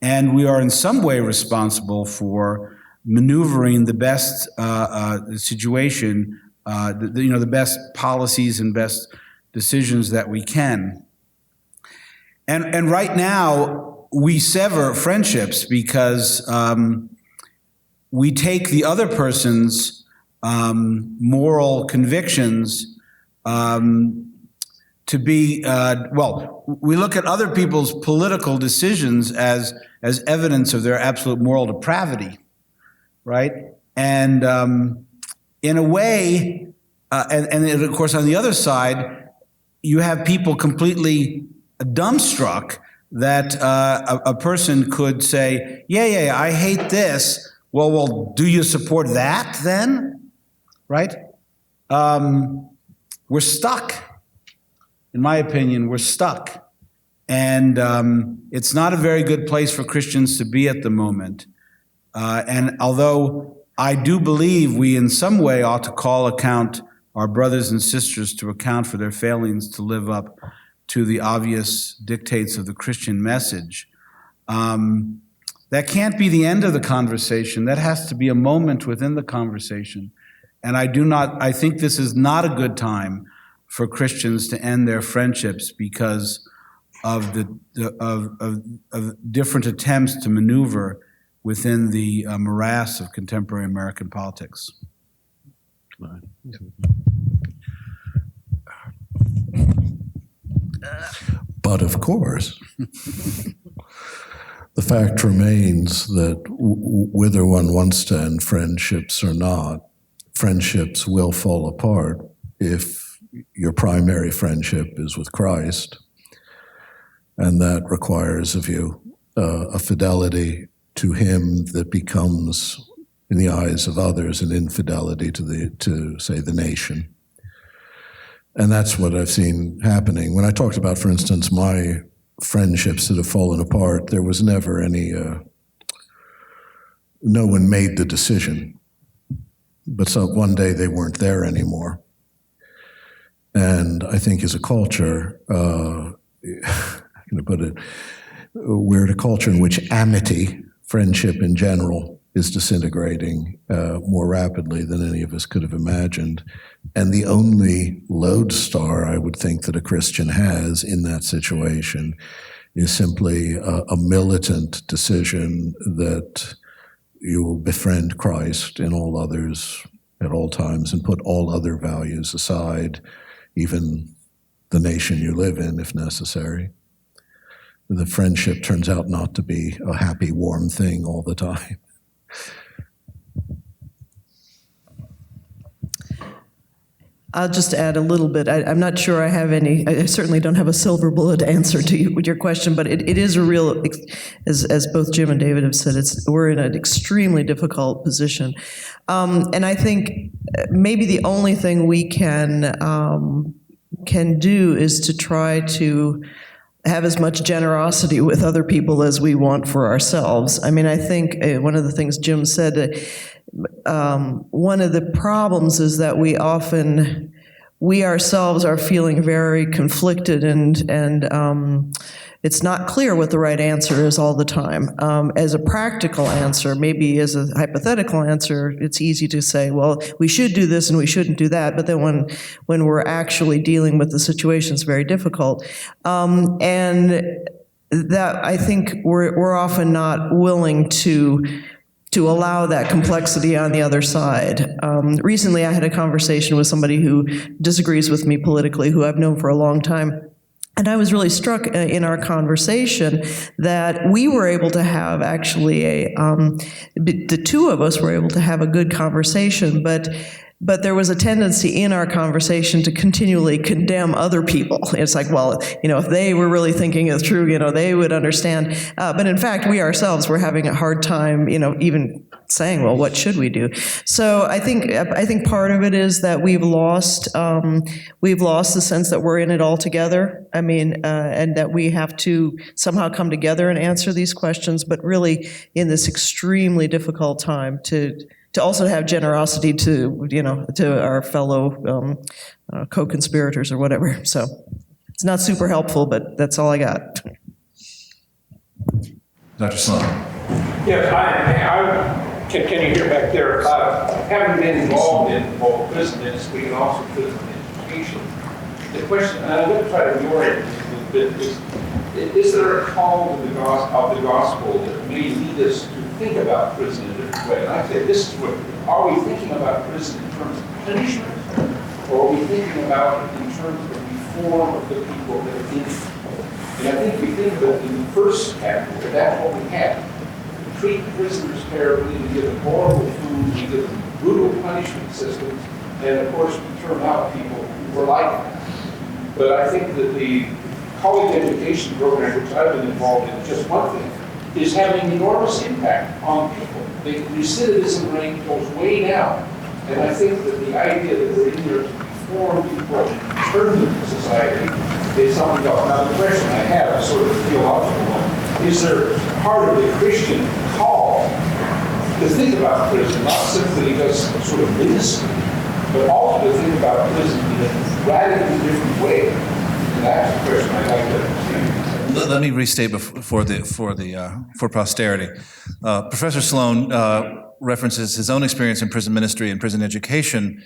S2: and we are in some way responsible for maneuvering the best situation, the best policies and best decisions that we can. And right now, we sever friendships because we take the other person's moral convictions to be, we look at other people's political decisions as evidence of their absolute moral depravity, right? And in a way, and of course on the other side, you have people completely dumbstruck that a person could say, yeah, I hate this. Well, do you support that then? Right? We're stuck. In my opinion, we're stuck. And it's not a very good place for Christians to be at the moment. And although I do believe we in some way ought to call account our brothers and sisters to account for their failings to live up to the obvious dictates of the Christian message, that can't be the end of the conversation. That has to be a moment within the conversation. And I think this is not a good time for Christians to end their friendships because of of different attempts to maneuver within the morass of contemporary American politics.
S5: But of course, the fact remains that whether one wants to end friendships or not, friendships will fall apart if your primary friendship is with Christ, and that requires of you a fidelity to him that becomes, in the eyes of others, an infidelity to say, the nation. And that's what I've seen happening. When I talked about, for instance, my friendships that have fallen apart, there was never any, no one made the decision. But so one day they weren't there anymore. And I think as a culture, I'm going to put it, we're in a culture in which amity, friendship in general, is disintegrating more rapidly than any of us could have imagined. And the only lodestar I would think that a Christian has in that situation is simply a militant decision that you will befriend Christ in all others at all times and put all other values aside, even the nation you live in, if necessary. The friendship turns out not to be a happy, warm thing all the time.
S4: I'll just add a little bit. I'm not sure I have any, I certainly don't have a silver bullet answer to your question, but it is a real, as both Jim and David have said, we're in an extremely difficult position. And I think maybe the only thing we can do is to try to have as much generosity with other people as we want for ourselves. I mean, I think one of the things Jim said, one of the problems is that we ourselves are feeling very conflicted and it's not clear what the right answer is all the time. As a practical answer, maybe as a hypothetical answer, it's easy to say, well, we should do this and we shouldn't do that, but then when we're actually dealing with the situation, it's very difficult. And that, I think we're often not willing to allow that complexity on the other side. Recently, I had a conversation with somebody who disagrees with me politically, who I've known for a long time. And I was really struck in our conversation that we were able to have actually the two of us were able to have a good conversation, but there was a tendency in our conversation to continually condemn other people. It's like, well, if they were really thinking it through, they would understand. But in fact, we ourselves were having a hard time, even saying, well, what should we do? So I think part of it is that we've lost the sense that we're in it all together. I mean, and that we have to somehow come together and answer these questions, but really in this extremely difficult time to also have generosity to our fellow co-conspirators or whatever. So it's not super helpful, but that's all I got.
S1: Dr. Sloan.
S7: Yes, can you hear back there? Having been involved in both prison industry and also prison education, the question, and I'm going to try to reorient this a little bit, is there a call of the gospel that may lead us to think about prison in a different way? And I say this is what, are we thinking about prison in terms of punishment, or are we thinking about it in terms of reform of the people that are in it? And I think we think of it in the first category, that's what we have. We treat prisoners terribly, we give them horrible food, we give them brutal punishment systems, and of course we turn out people who are like that. But I think that the college education program, which I've been involved in, just one thing, is having enormous impact on people. The recidivism rate goes way down. And I think that the idea that we're in here to reform people and turn them to society is something else. Now the question I have is sort of a theological one. Is there part of the Christian call to think about prison, not simply as sort of ministry, but also to think about prison in a radically different way? And that's the question I'd like to understand.
S1: Let me restate for posterity. Professor Sloan references his own experience in prison ministry and prison education,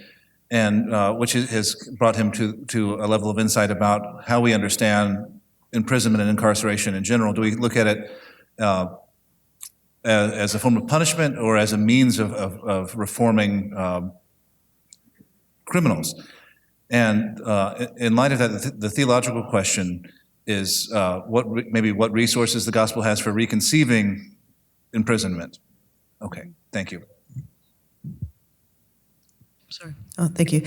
S1: and which has brought him to a level of insight about how we understand imprisonment and incarceration in general. Do we look at it as a form of punishment or as a means of reforming criminals? And in light of that, the theological question is what resources the gospel has for reconceiving imprisonment. Okay, thank you.
S4: Sorry. Oh, thank you.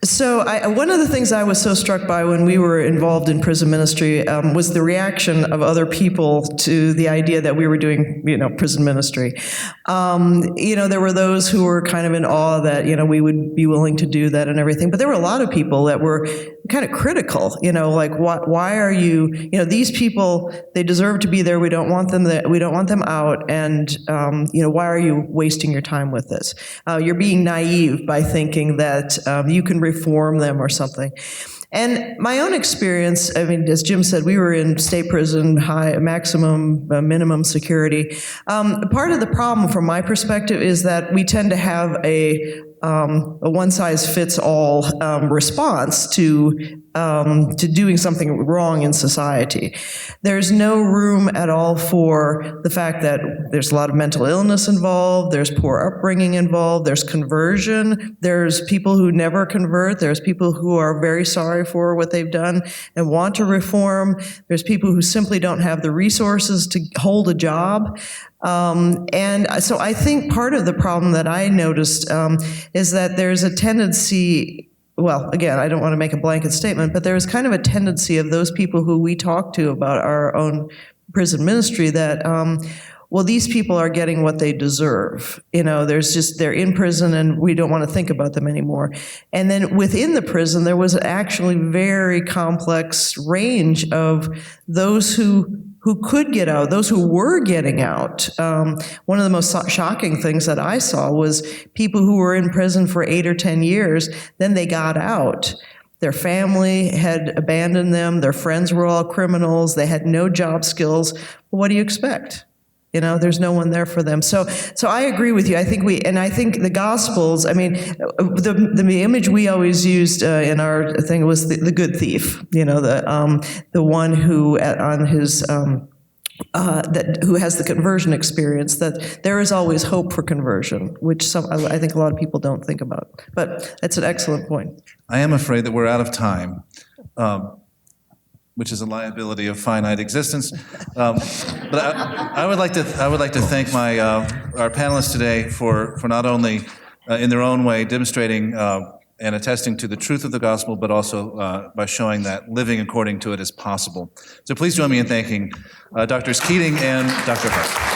S4: So one of the things I was so struck by when we were involved in prison ministry was the reaction of other people to the idea that we were doing, prison ministry. There were those who were kind of in awe that, we would be willing to do that and everything. But there were a lot of people that were kind of critical, like, why are you, these people, they deserve to be there. We don't want them there. We don't want them out. And, why are you wasting your time with this? You're being naive by thinking that you can reform them or something. And my own experience, as Jim said, we were in state prison, high, maximum, minimum security. Part of the problem from my perspective is that we tend to have a one-size-fits-all response to doing something wrong in society. There's no room at all for the fact that there's a lot of mental illness involved, there's poor upbringing involved, there's conversion, there's people who never convert, there's people who are very sorry for what they've done and want to reform, there's people who simply don't have the resources to hold a job. And so I think part of the problem that I noticed is that there's a tendency, well, again, I don't want to make a blanket statement, but there's kind of a tendency of those people who we talk to about our own prison ministry that, well, these people are getting what they deserve. They're in prison and we don't want to think about them anymore. And then within the prison, there was actually very complex range of those who could get out, those who were getting out. One of the most shocking things that I saw was people who were in prison for 8 or 10 years, then they got out. Their family had abandoned them, their friends were all criminals, they had no job skills. What do you expect? There's no one there for them. So I agree with you. I think the Gospels, the image we always used in our thing was the good thief, the one who on his, who has the conversion experience, that there is always hope for conversion, which I think a lot of people don't think about. But that's an excellent point.
S1: I am afraid that we're out of time, which is a liability of finite existence. But I would like to thank our panelists today for not only in their own way demonstrating and attesting to the truth of the gospel, but also by showing that living according to it is possible. So please join me in thanking Drs. Keating and Dr. Hart.